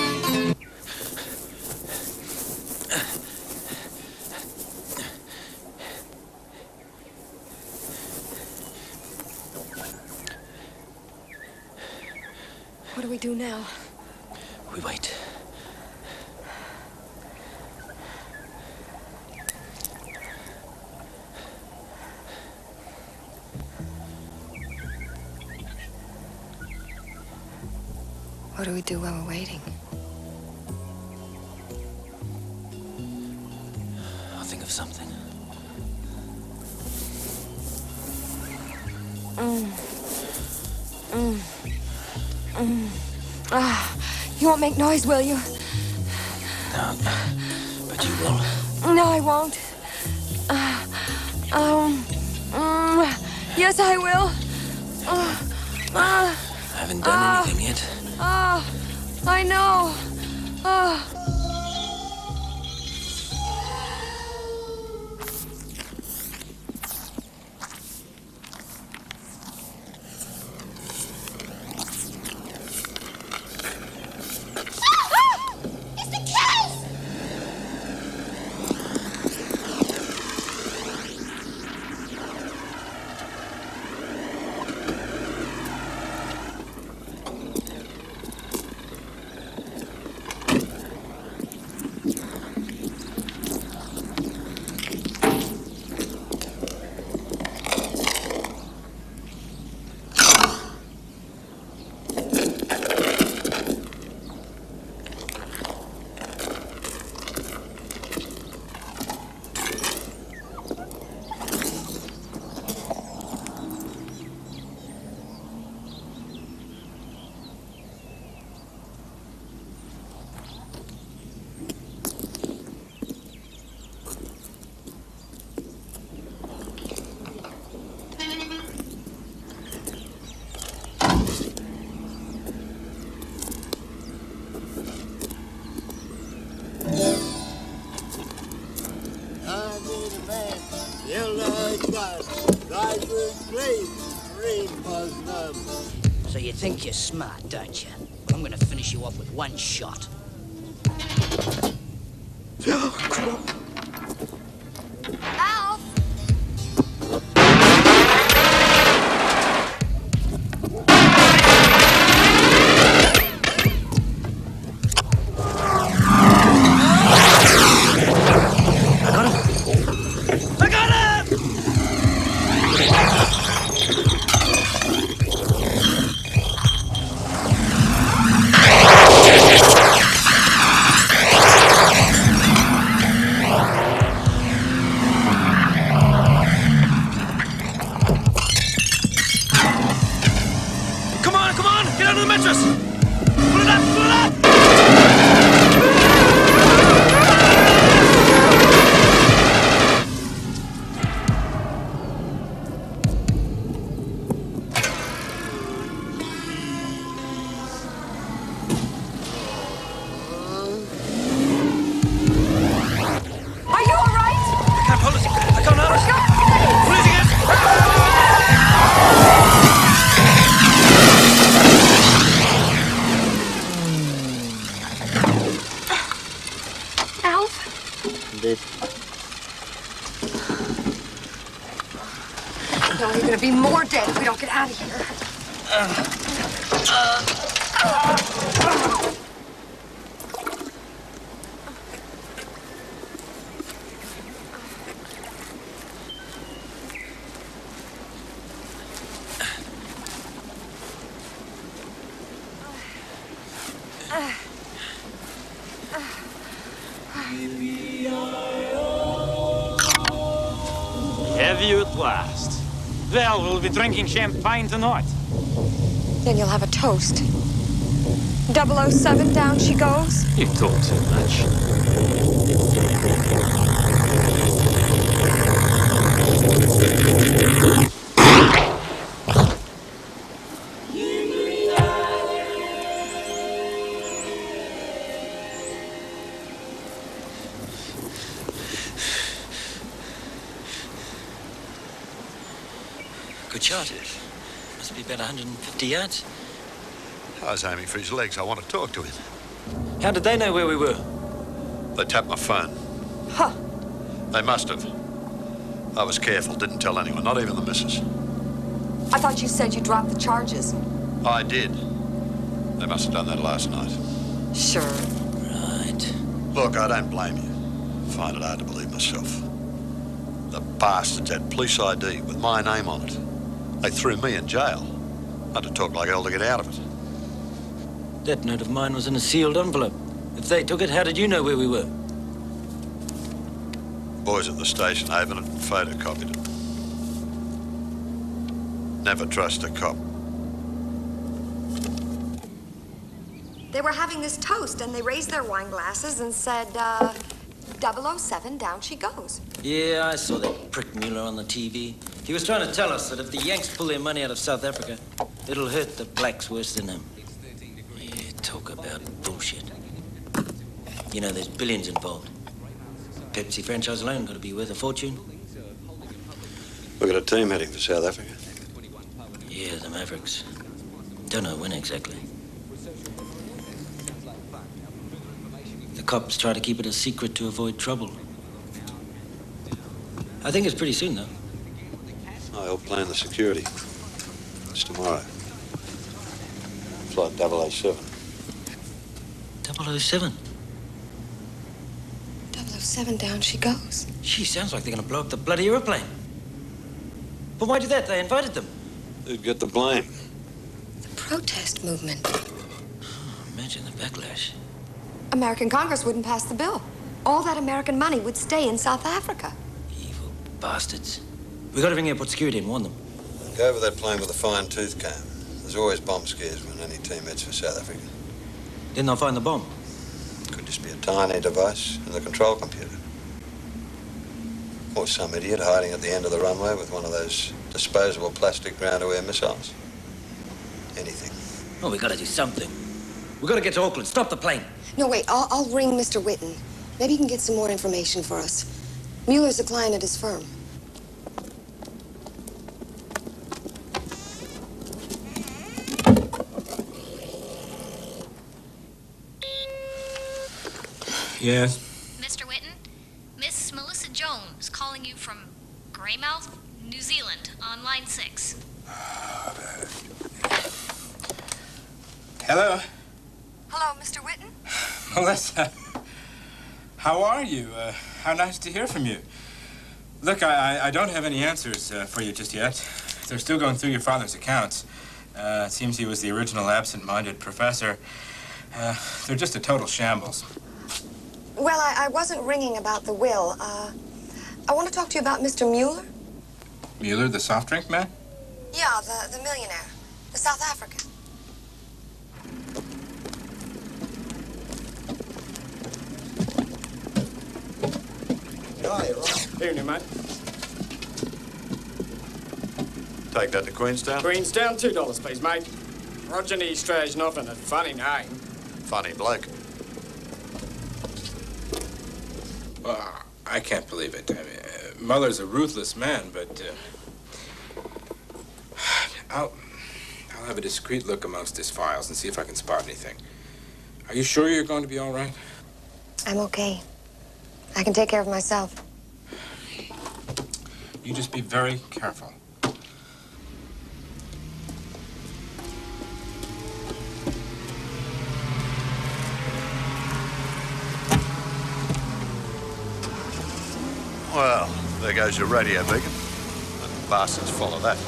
What do we do now? We wait. What do we do while we're waiting? I'll think of something. You won't make noise, will you? No, but you will. No, I won't. Yes, I will. I haven't done anything yet. I know. think you're smart, don't you? Well, I'm gonna finish you off with one shot. Alf! I got him! Come on, come on! Get out of the mattress! Pull it up, pull it up! Are you all right? I can't hold it. I can't hold it. We're losing it. Alf? Indeed. No, you're gonna be more dead if we don't get out of here. Have you at last? Well, we'll be drinking champagne tonight. Then you'll have a toast. 007, down she goes. You talk too much. Good shot. Must be about 150 yards. I was aiming for his legs. I want to talk to him. How did they know where we were? They tapped my phone. Huh. They must have. I was careful, didn't tell anyone, not even the missus. I thought you said you dropped the charges. I did. They must have done that last night. Sure. Right. Look, I don't blame you. Find it hard to believe myself. The bastards had police ID with my name on it. They threw me in jail. I had to talk like hell to get out of it. That note of mine was in a sealed envelope. If they took it, how did you know where we were? Boys at the station opened it and photocopied it. Never trust a cop. They were having this toast, and they raised their wine glasses and said, 007, down she goes. Yeah, I saw that prick Mueller on the TV. He was trying to tell us that if the Yanks pull their money out of South Africa, it'll hurt the blacks worse than him. Yeah, talk about bullshit. You know, there's billions involved. Pepsi franchise alone got to be worth a fortune. We've got a team heading for South Africa. Yeah, the Mavericks. Don't know when exactly. The cops try to keep it a secret to avoid trouble. I think it's pretty soon, though. I help plan the security. It's tomorrow. Flight 007. 007? 007, down she goes. Gee, sounds like they're gonna blow up the bloody airplane. But why do that? They invited them. Who'd get the blame? The protest movement. Imagine the backlash. American Congress wouldn't pass the bill. All that American money would stay in South Africa. Evil bastards. We gotta ring airport security and warn them. Go over that plane with a fine tooth comb. There's always bomb scares when any team heads for South Africa. Then they'll find the bomb. Could just be a tiny device in the control computer. Or some idiot hiding at the end of the runway with one of those disposable plastic ground-to-air missiles. Anything. Oh, we gotta do something. We gotta get to Auckland. Stop the plane. No, wait, I'll ring Mr. Whitten. Maybe he can get some more information for us. Mueller's a client at his firm. Yes? Mr. Whitten, Miss Melissa Jones calling you from Greymouth, New Zealand, on line 6. Hello? Hello, Mr. Whitten? Melissa. How are you? How nice to hear from you. Look, I don't have any answers for you just yet. They're still going through your father's accounts. It seems he was the original absent-minded professor. They're just a total shambles. Well, I wasn't ringing about the will. I want to talk to you about Mr. Mueller. Mueller, the soft drink man? Yeah, the millionaire. The South African. Evening, mate. Take that to Queenstown? Queenstown, $2, please, mate. Roger Strajnovan, a funny name. Funny bloke. Well, I can't believe it. I mean, Muller's a ruthless man, but I'll have a discreet look amongst his files and see if I can spot anything. Are you sure you're going to be all right? I'm okay. I can take care of myself. You just be very careful. Well, there goes your radio beacon. The bastards follow that.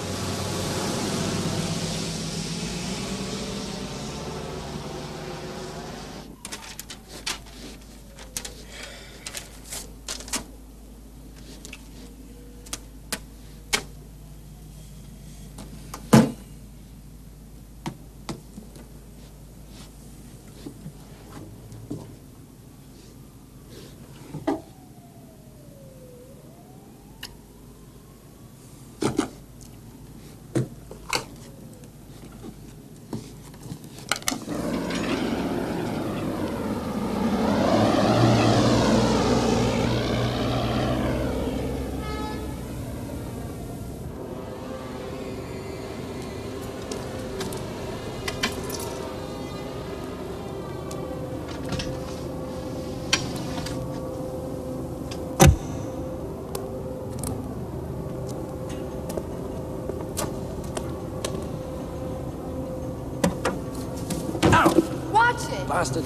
Bastard.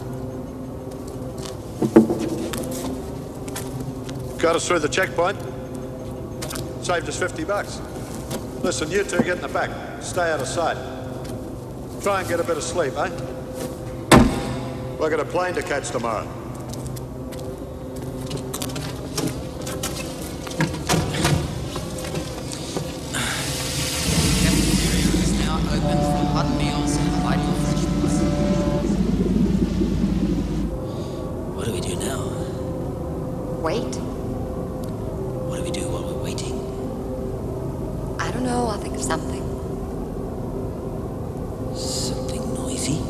Got us through the checkpoint. Saved us $50. Listen, you two get in the back. Stay out of sight. Try and get a bit of sleep, eh? We've got a plane to catch tomorrow. Cafeteria is now open for hot meals and light refreshments. What do we do now? Wait. What do we do while we're waiting? I don't know. I'll think of something. Something noisy?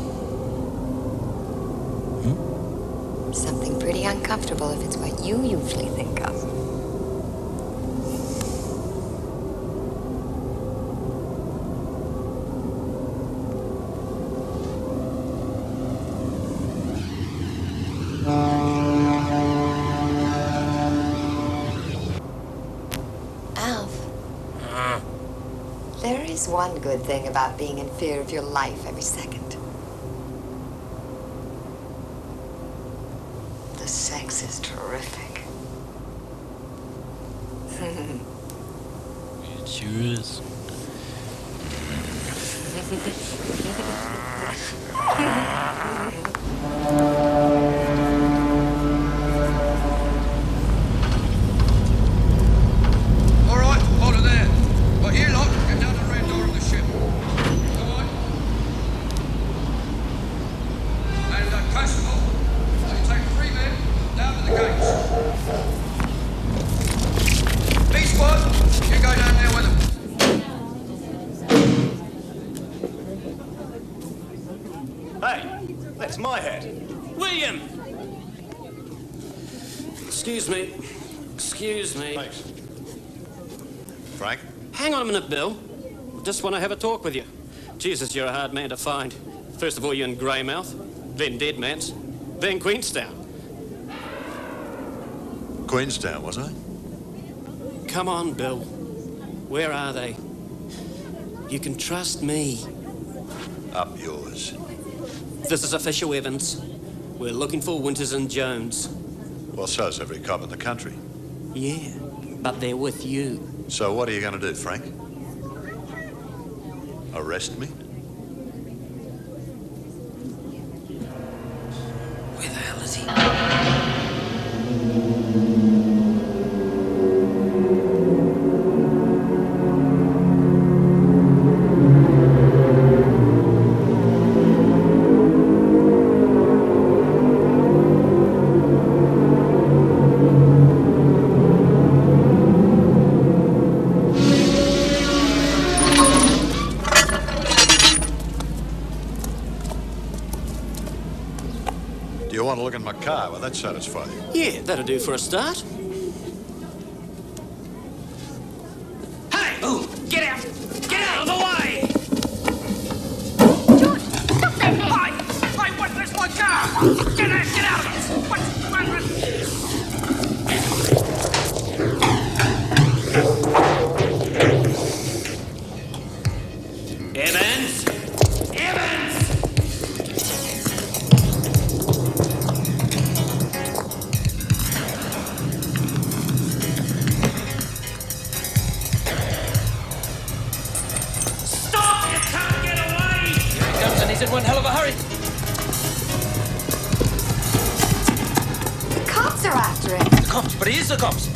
Something pretty uncomfortable if it's what you usually think of. There is one good thing about being in fear of your life every second. The sex is terrific. It sure is. All right, hold it there. But you lot, get down the red door of the ship. Come on. And Constable, you take 3 men down to the gates. B squad, you go down there with them. Hey, that's my hat. William! Excuse me. Excuse me. Thanks. Frank? Hang on a minute, Bill. Just want to have a talk with you. Jesus, you're a hard man to find. First of all, you're in Greymouth, then Deadman's, then Queenstown. Queenstown, was I? Come on, Bill. Where are they? You can trust me. Up yours. This is official, Evans. We're looking for Winters and Jones. Well, so's every cop in the country. Yeah, but they're with you. So what are you going to do, Frank? Arrest me? Where the hell is he? Do you want to look in my car? Will that satisfy you? Yeah, that'll do for a start. Hey! Oh, get out! Get out of the way! George, stop that man! Hey, what? There's my car! Get out of it! Evans! Evans! He's in one hell of a hurry. The cops are after him. The cops, but he is the cops.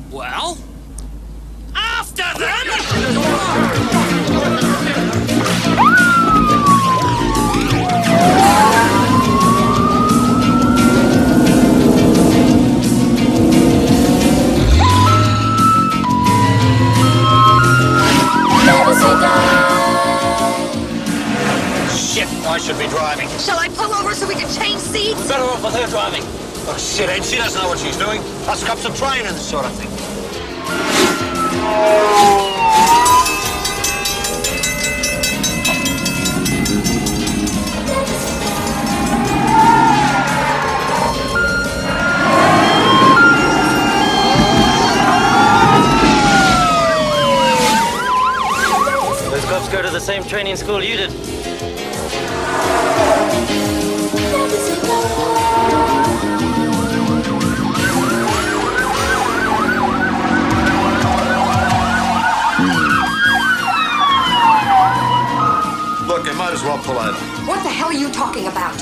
Well, after them! Shit, I should be driving. Shall I pull over so we can change seats? Better off with her driving. Oh, shit, ain't she doesn't know what she's doing. Us cops are trained in this sort of thing. Those cops go to the same training school you did. Look, you might as well pull over. What the hell are you talking about?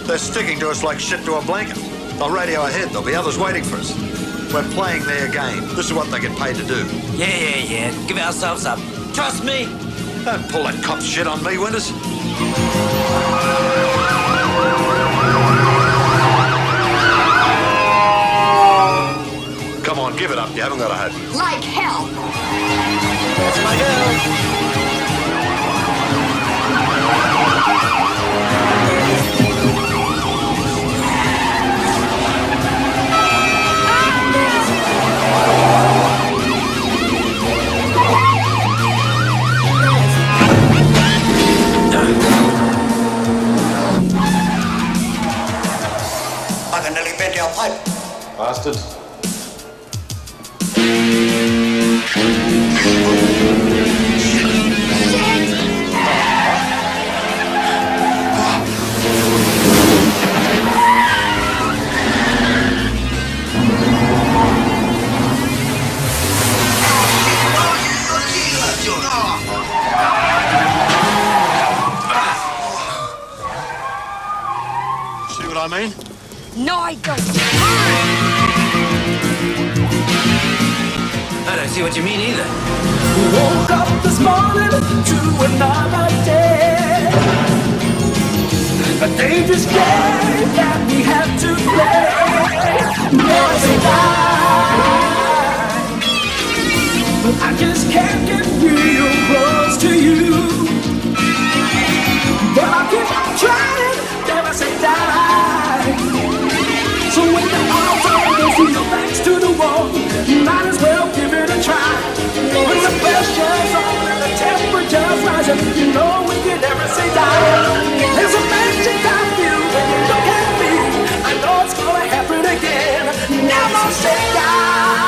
They're sticking to us like shit to a blanket. They'll radio ahead. There'll be others waiting for us. We're playing their game. This is what they get paid to do. Yeah. Give ourselves up. Trust me. Don't pull that cop shit on me, Winters. Come on, give it up. You haven't got a hope. Like hell. That's my girl. I can nearly bend your pipe. Bastard. See what I mean? No, I don't. I don't see what you mean either. Woke up this morning to another day. A dangerous game that we have to play. Never say die. I just can't get real close to you. But I'll keep on trying, never say die. So when the odds are against you, your back's to the wall, you might as well give it a try. When the pressure's on and the temperature's rising, you know we can never say die. There's a magic I feel when you look at me. I know it's gonna happen again. Never say die.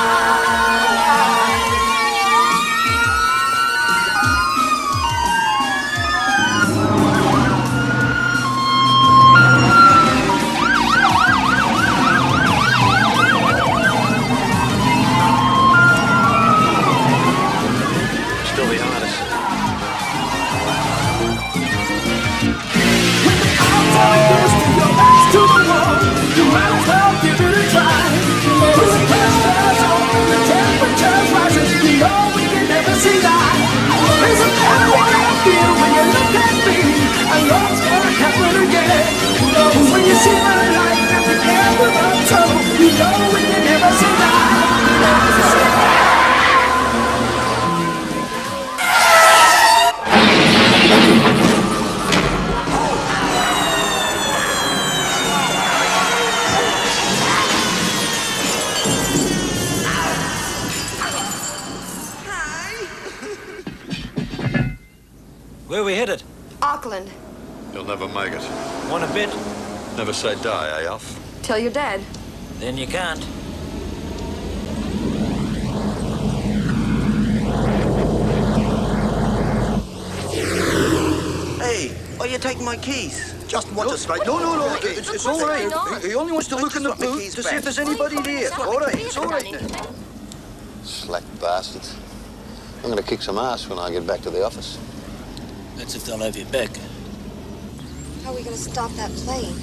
Still behind us. To the wall, you might as well give it a try. When the pressure's on and the temperature's rising, you know we can never see that. There's a magic I feel when you look at me. I know it's gonna happen again. When you see the light at the end of the tunnel, you know we can never see that. Where are we headed? Auckland. You'll never make it. Want a bit? Never say die, eh, Alf? Till you're dead. Then you can't. Hey, are you taking my keys? Just watch us, right? No, it's all right. He only wants to look in the boot to see if there's anybody there. All right, it's all right now. Slack bastards. I'm gonna kick some ass when I get back to the office. That's if they'll have you back. How are we gonna stop that plane?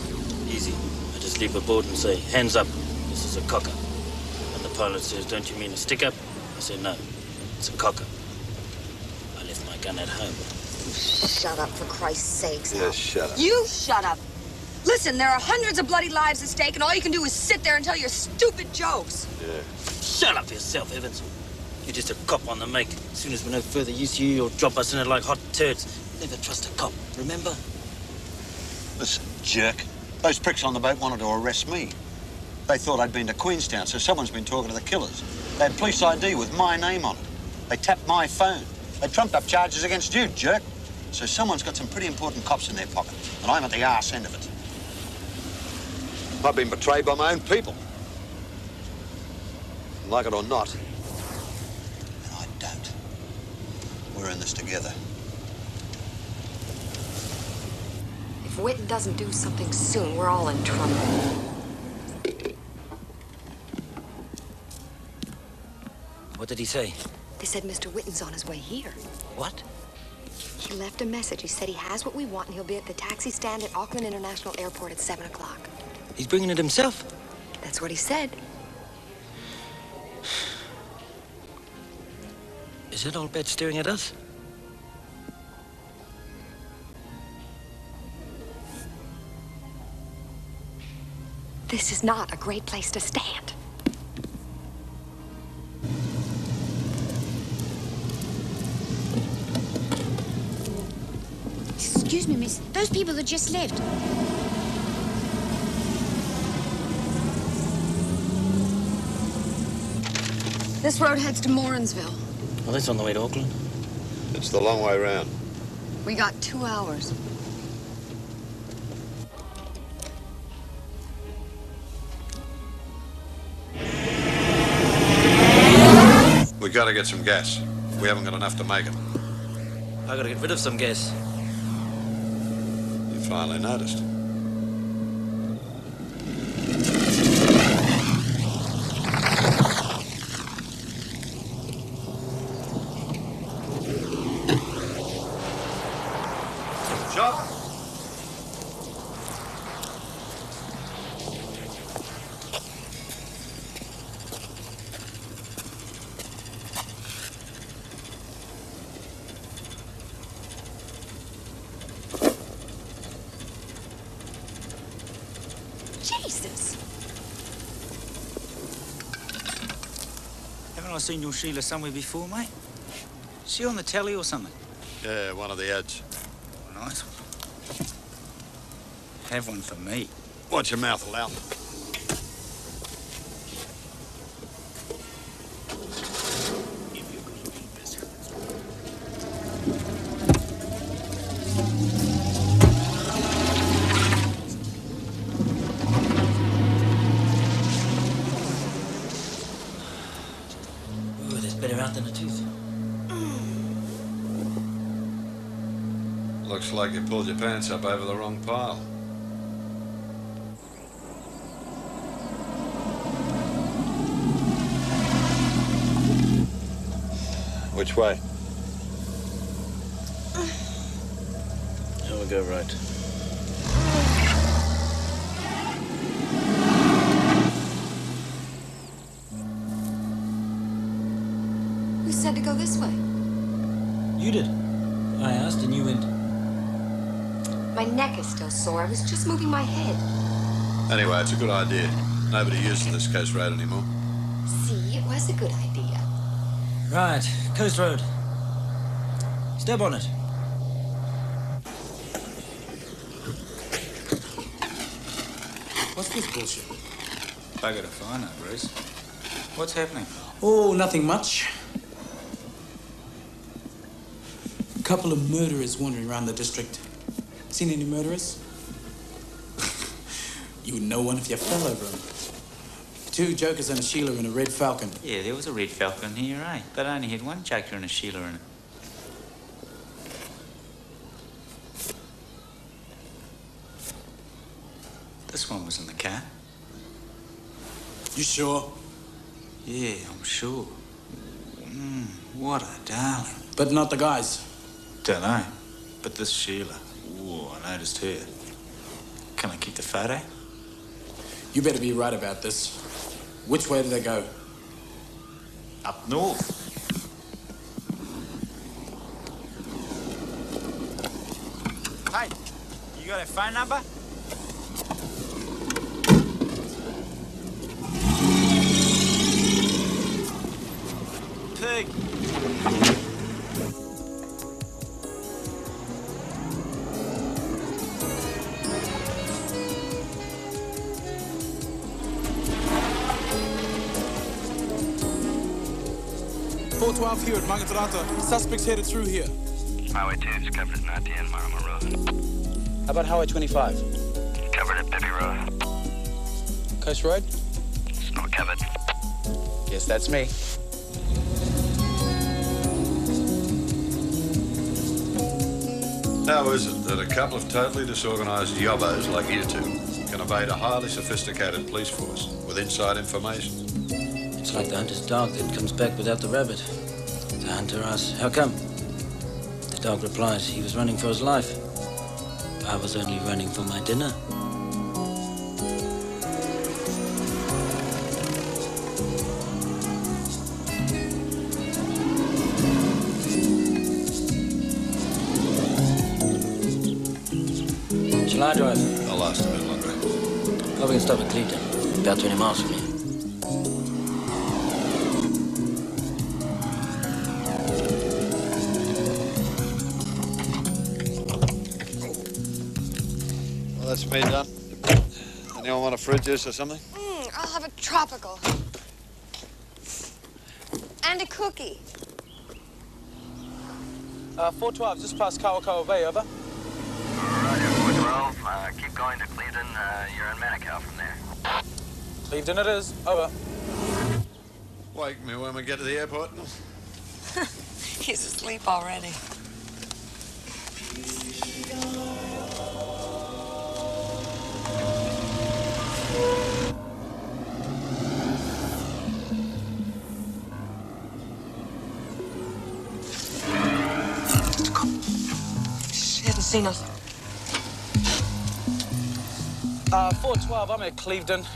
Easy. I just leap aboard and say, hands up. This is a cocker. And the pilot says, don't you mean a stick-up? I say, no. It's a cocker. I left my gun at home. Shut up, for Christ's sakes. Yeah, shut up. You shut up. Listen, there are hundreds of bloody lives at stake, and all you can do is sit there and tell your stupid jokes. Yeah. Shut up yourself, Evans. You're just a cop on the make. As soon as we're no further use to you, you'll drop us in it like hot turds. Never trust a cop, remember? Listen, jerk. Those pricks on the boat wanted to arrest me. They thought I'd been to Queenstown, so someone's been talking to the killers. They had police ID with my name on it. They tapped my phone. They trumped up charges against you, jerk. So someone's got some pretty important cops in their pocket, and I'm at the arse end of it. I've been betrayed by my own people. Like it or not. And I don't. We're in this together. If Witten doesn't do something soon, we're all in trouble. What did he say? They said Mr. Witten's on his way here. What? He left a message. He said he has what we want, and he'll be at the taxi stand at Auckland International Airport at 7 o'clock. He's bringing it himself? That's what he said. Is that old bat staring at us? This is not a great place to stand. Excuse me, miss. Those people that just left. This road heads to Morrinsville. Well, that's on the way to Auckland. It's the long way round. We got 2 hours. We gotta get some gas. We haven't got enough to make it. I gotta get rid of some gas. You finally noticed. Shot. Jesus! Haven't Well, I've seen your Sheila somewhere before, mate. Is she on the telly or something? Yeah, one of the ads. Nice one. Have one for me. Watch your mouth, Lau. Oh, there's better out than a tooth. Looks like you pulled your pants up over the wrong pile. Which way? We'll go right. Who said to go this way? You did. I asked and you went. My neck is still sore. I was just moving my head. Anyway, it's a good idea. Nobody uses this coast road anymore. See, it was a good idea. Right, Coast Road. Step on it. What's this bullshit? Bugger if I know, Bruce. What's happening? Oh, nothing much. A couple of murderers wandering around the district. Seen any murderers? You would know one if you fell over them. 2 jokers and a Sheila in a red Falcon. Yeah, there was a red Falcon here, eh? But I only had 1 joker and a Sheila in it. This one was in the car. You sure? Yeah, I'm sure. What a darling. But not the guys. Dunno. But this Sheila. Ooh, I noticed her. Can I keep the photo? You better be right about this. Which way did they go? Up north. Hey, you got a phone number? Pig. .412 here at Mangatrata. Suspects headed through here. Highway 2 is covered at 90 and Marama Road. How about Highway 25? Covered at Bippy Road. Coast Road? It's not covered. Yes, that's me. How is it that a couple of totally disorganised yobbos like you two can evade a highly sophisticated police force with inside information? It's like the hunter's dog that comes back without the rabbit. The hunter asks, how come? The dog replies, he was running for his life. I was only running for my dinner. Shall I drive? I'll last a bit longer. Oh, we can stop at Cleveland, about 20 miles from here. Well, that's me done. Anyone want a fruit juice or something? I'll have a tropical. And a cookie. 412, just past Kawakawa Bay, over. Roger, 412. Keep going to Cleveland. You're in Manukau from there. Cleveland it is, over. Wake me when we get to the airport. He's asleep already. She hadn't seen us. 412, I'm at Cleveland.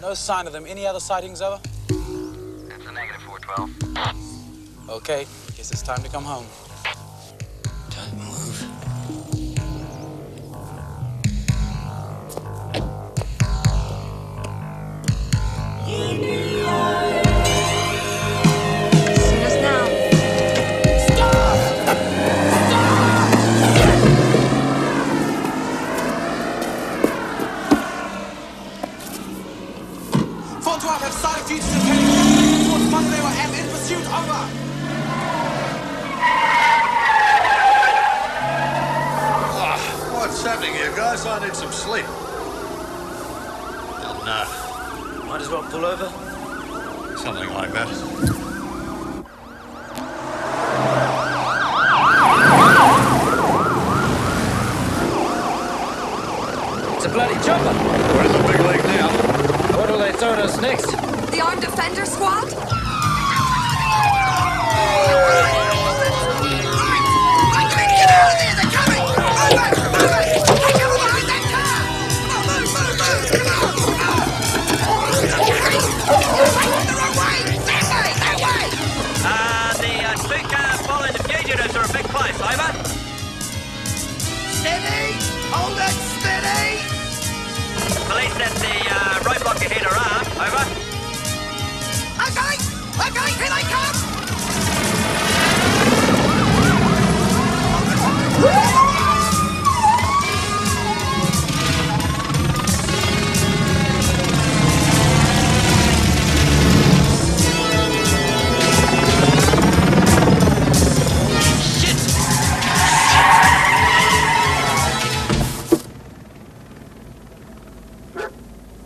No sign of them. Any other sightings, over? It's a negative, 412. Okay, guess it's time to come home. Don't move. In the guess I need some sleep. Oh, no. Might as well pull over. Something like that. It's a bloody chopper. We're in the big league now. What will they throw at us next? The Armed Defender Squad? Get out of there! They're coming! Move it! Move it! Hey, come on behind that car! Come on, move! Come on! Hey! The wrong way! That way! That way! The two cars following the fugitives are a big place, over. Steady! Hold it steady! Police at the roadblock ahead are armed, over. Okay! Okay, here they come!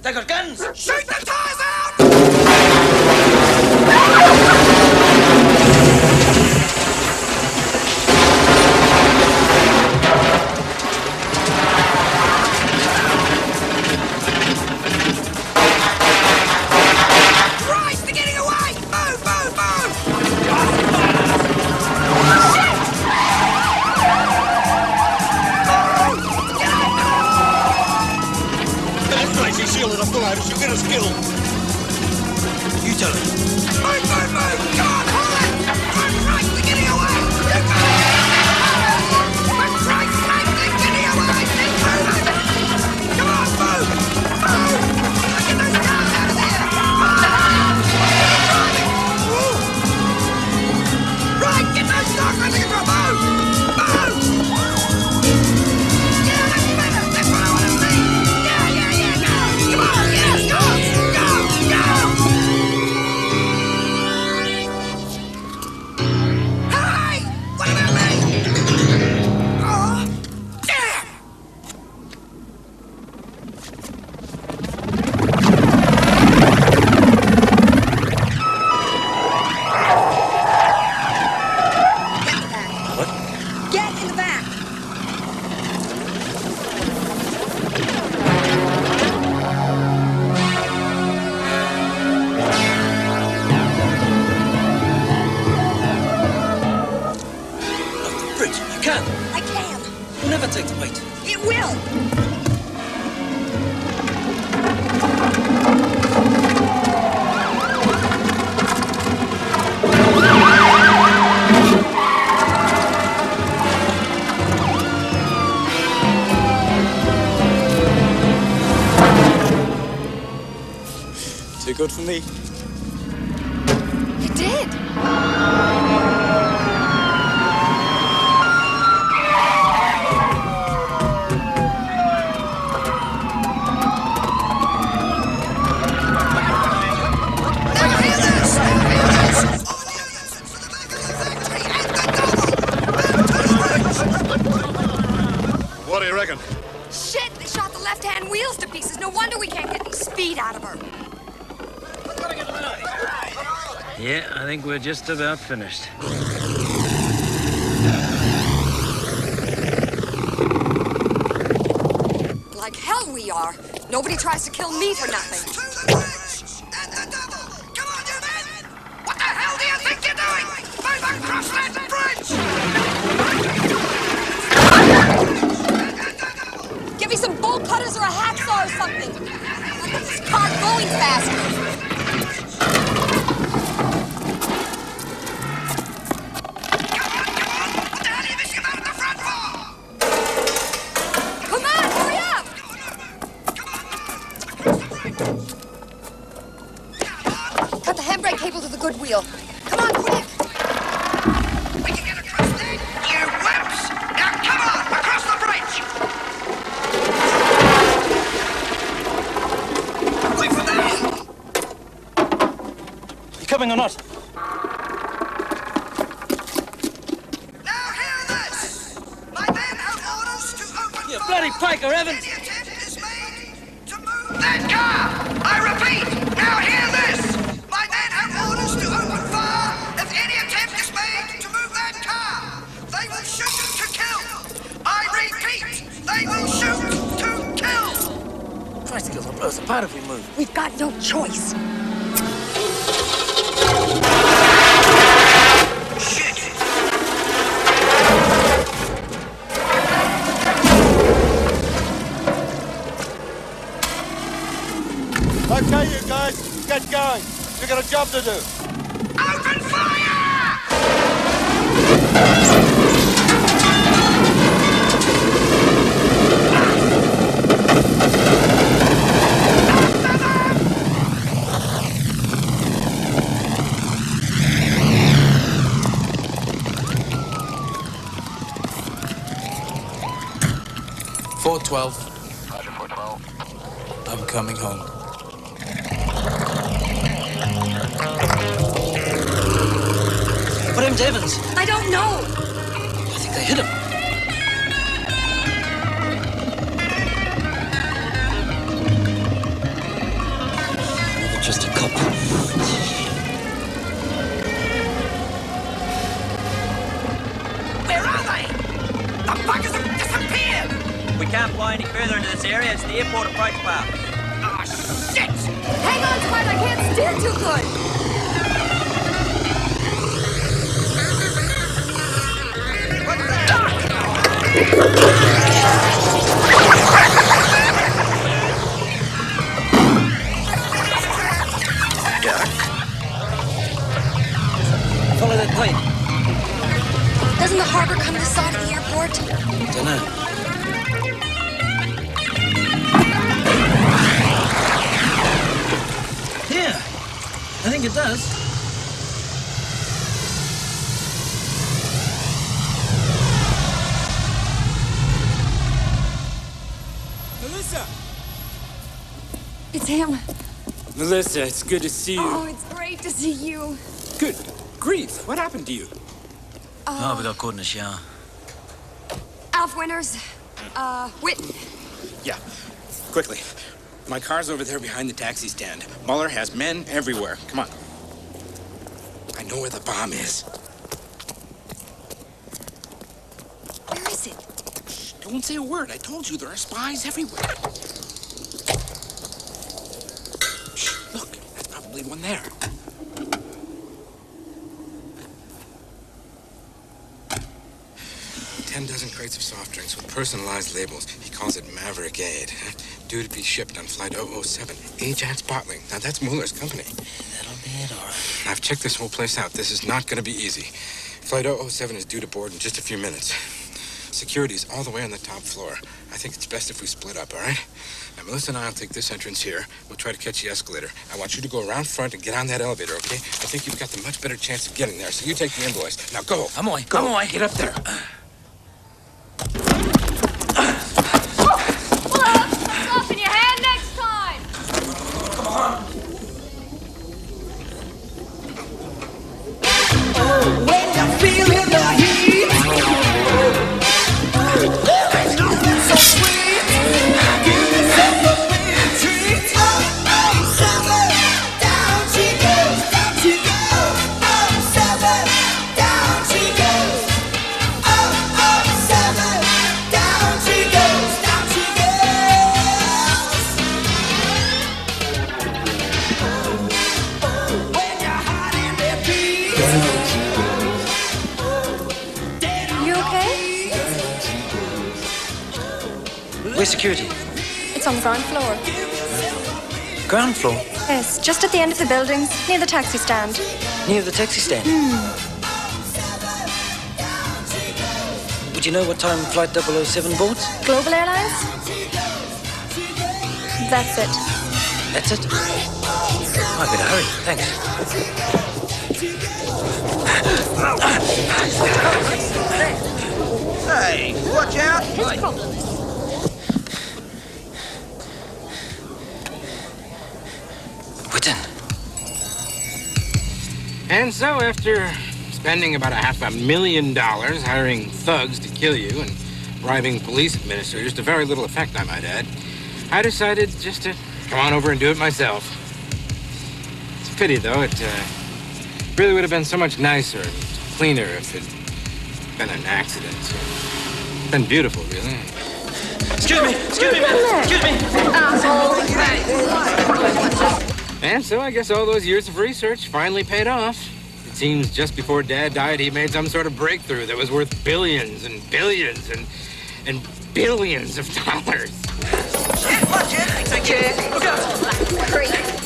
They got guns! Shoot the tires out! Christ, they're getting away! Move, move, move! That crazy shielded up the road, she'll get us killed. You tell her. Move, move, move! Come on, hold it! For Christ, they're getting away! For Christ's sake, they're getting away! Keep moving! Come on, move! Move! Get those cars out of there! Right, get those dogs under control! Move! Move! Yeah, that's better! That's what I want to see! Yeah, go! Come on, yes, go! Go! Hey! What about me? Oh, damn! Get in the back! Bridge, you can. I can. We'll never take the weight. It will! Too good for me. It did! What do you reckon? Shit! They shot the left-hand wheels to pieces. No wonder we can't get any speed out of her. Yeah, I think we're just about finished. Like hell we are. Nobody tries to kill me for nothing. What the hell do you think you're doing? Move across that bridge! Give me some bolt cutters or a hacksaw or something. I'll get this car going faster. Come on, hurry up! Cut the handbrake cable to the good wheel. Come on, quick! We can get across there, you wimps! Now come on, across the bridge! Wait for that! You coming or not? Now hear this! My men have orders to open fire! Bloody Eilbacher, Evans! That car! I repeat, now hear this! My men have orders to open fire if any attempt is made to move that car! They will shoot to kill! I repeat, they will shoot to kill! Christ, kills will blow us apart if we move. We've got no choice. Okay, you guys, get going. We've got a job to do. Open fire! Roger, 412. I'm coming home. What happened to Evans? I don't know. I think they hit him. Another just a cop. Where are they? The buggers have disappeared! We can't fly any further into this area. It's the airport approach path. Oh, shit! Hang on, Dwight. I can't steer too good. Follow that plane. Doesn't the harbor come this side of the airport? Dunno. Yeah, I think it does. Melissa! It's him. Melissa, it's good to see you. Oh, it's great to see you. Good grief, what happened to you? Oh, we got caught in a shower. Alf Winters. Witten. Yeah, quickly. My car's over there behind the taxi stand. Muller has men everywhere. Come on. I know where the bomb is. Where is it? Shh, don't say a word. I told you there are spies everywhere. Shh, look, that's probably one there. $10 crates of soft drinks with personalized labels. He calls it Maverick Aid. Due to be shipped on Flight 007. Ajax Bottling. Now, that's Muller's company. That'll be it, all right. I've checked this whole place out. This is not going to be easy. Flight 007 is due to board in just a few minutes. Security's all the way on the top floor. I think it's best if we split up, all right? Now, Melissa and I will take this entrance here. We'll try to catch the escalator. I want you to go around front and get on that elevator, okay? I think you've got the much better chance of getting there, so you take the invoice. Now, go. Come on, Go. come on. Get up there. Stuff in your hand next time. Come on. When you're feeling the heat, there ain't nothing so sweet. Give yourself a big treat. Oh, seven, down she goes, down she goes. Oh, seven, down she goes. Oh, seven, down she goes, down she goes. When you're hot in the beat. You okay? Where's security? It's on the ground floor. Ground floor? Yes, just at the end of the buildings, near the taxi stand. Near the taxi stand? Would you know what time Flight 007 boards? Global Airlines? That's it. That's it? I better hurry. Thanks. Hey, watch out! His problem is... Witten. And so, after spending about $500,000 hiring thugs to kill you and bribing police administrators to very little effect, I might add, I decided just to come on over and do it myself. It's a pity, though. It really would have been so much nicer and cleaner if it'd been an accident. It's been beautiful, really. Excuse me, man. Excuse me. And so I guess all those years of research finally paid off. It seems just before Dad died, he made some sort of breakthrough that was worth billions and billions and billions of dollars.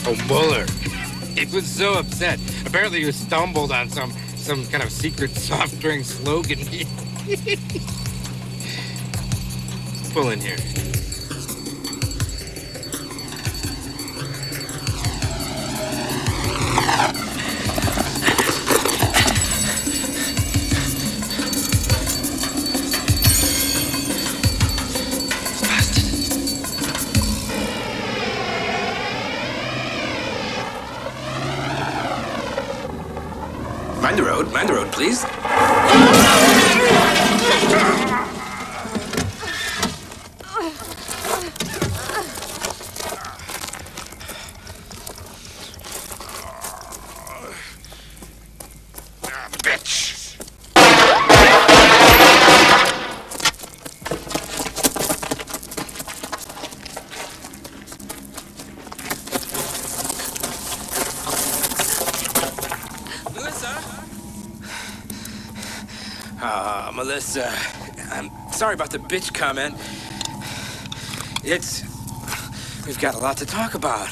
Oh, Muller. He was so upset. Apparently he stumbled on some kind of secret soft drink slogan. Pull in here. Mind the road, please. Bitch! Melissa, I'm sorry about the bitch comment. We've got a lot to talk about.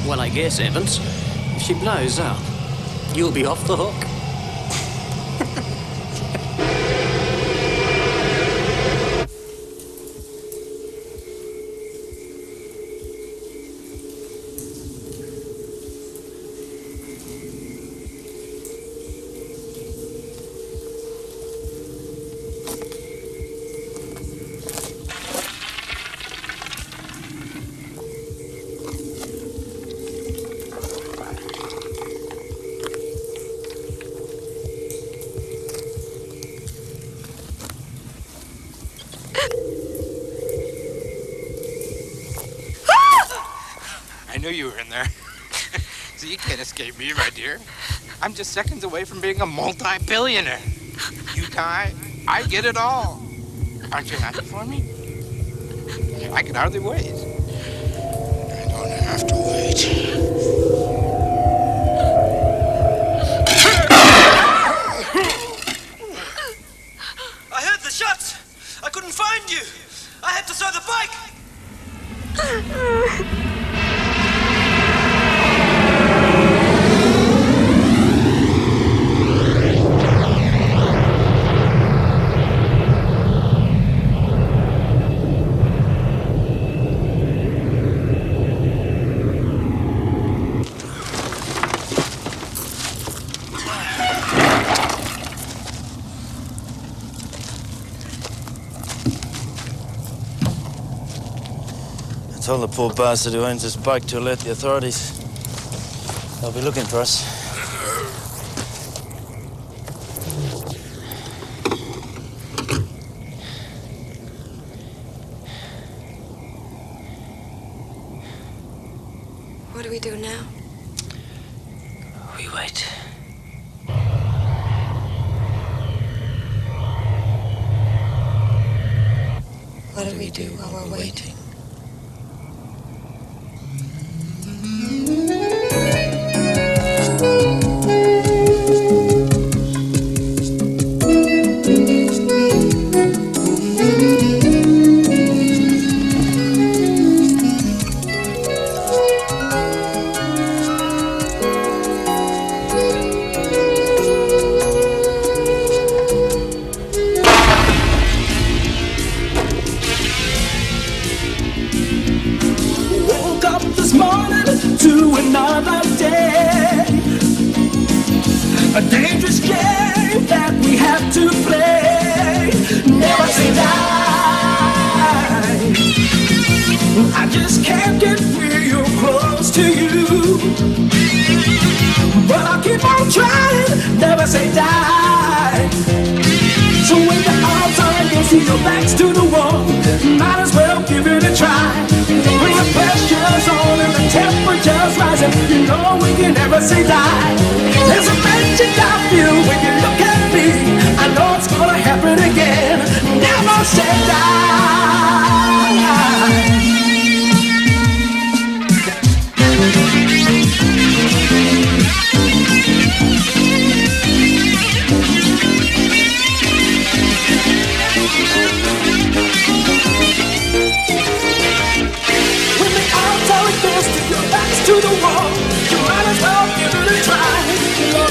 Well, I guess, Evans, if she blows up, you'll be off the hook. I knew you were in there. So you can't escape me, my dear. I'm just seconds away from being a multi-billionaire. You die, I get it all. Aren't you happy for me? I can hardly wait. I don't have to wait. I heard the shots. I couldn't find you. I had to throw the bike. I told the poor bastard who owns this bike to alert the authorities. They'll be looking for us. What do we do now? We wait. What do we do while we're waiting? another day. A dangerous game that we have to play. Never say die. I just can't get real close to you, but I'll keep on trying. Never say die. So when the odds are against you, your back's to the wall, might as well give it a try. When the pressure's on and the temperature's rising, you know we can never say die. There's a magic I feel when you look at me. I know it's gonna happen again. Never say die. To the wall, you might as well give it a try.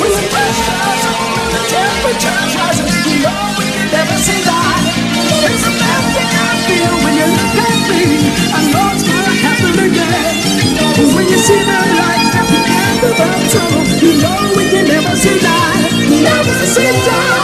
When the pressure's on and the temperature's rising, you know we can never say die. There's a bad thing I feel when you look at me. I know it's gonna happen again. When you see the light at the end of the tunnel, you know we can never say die. Never say die.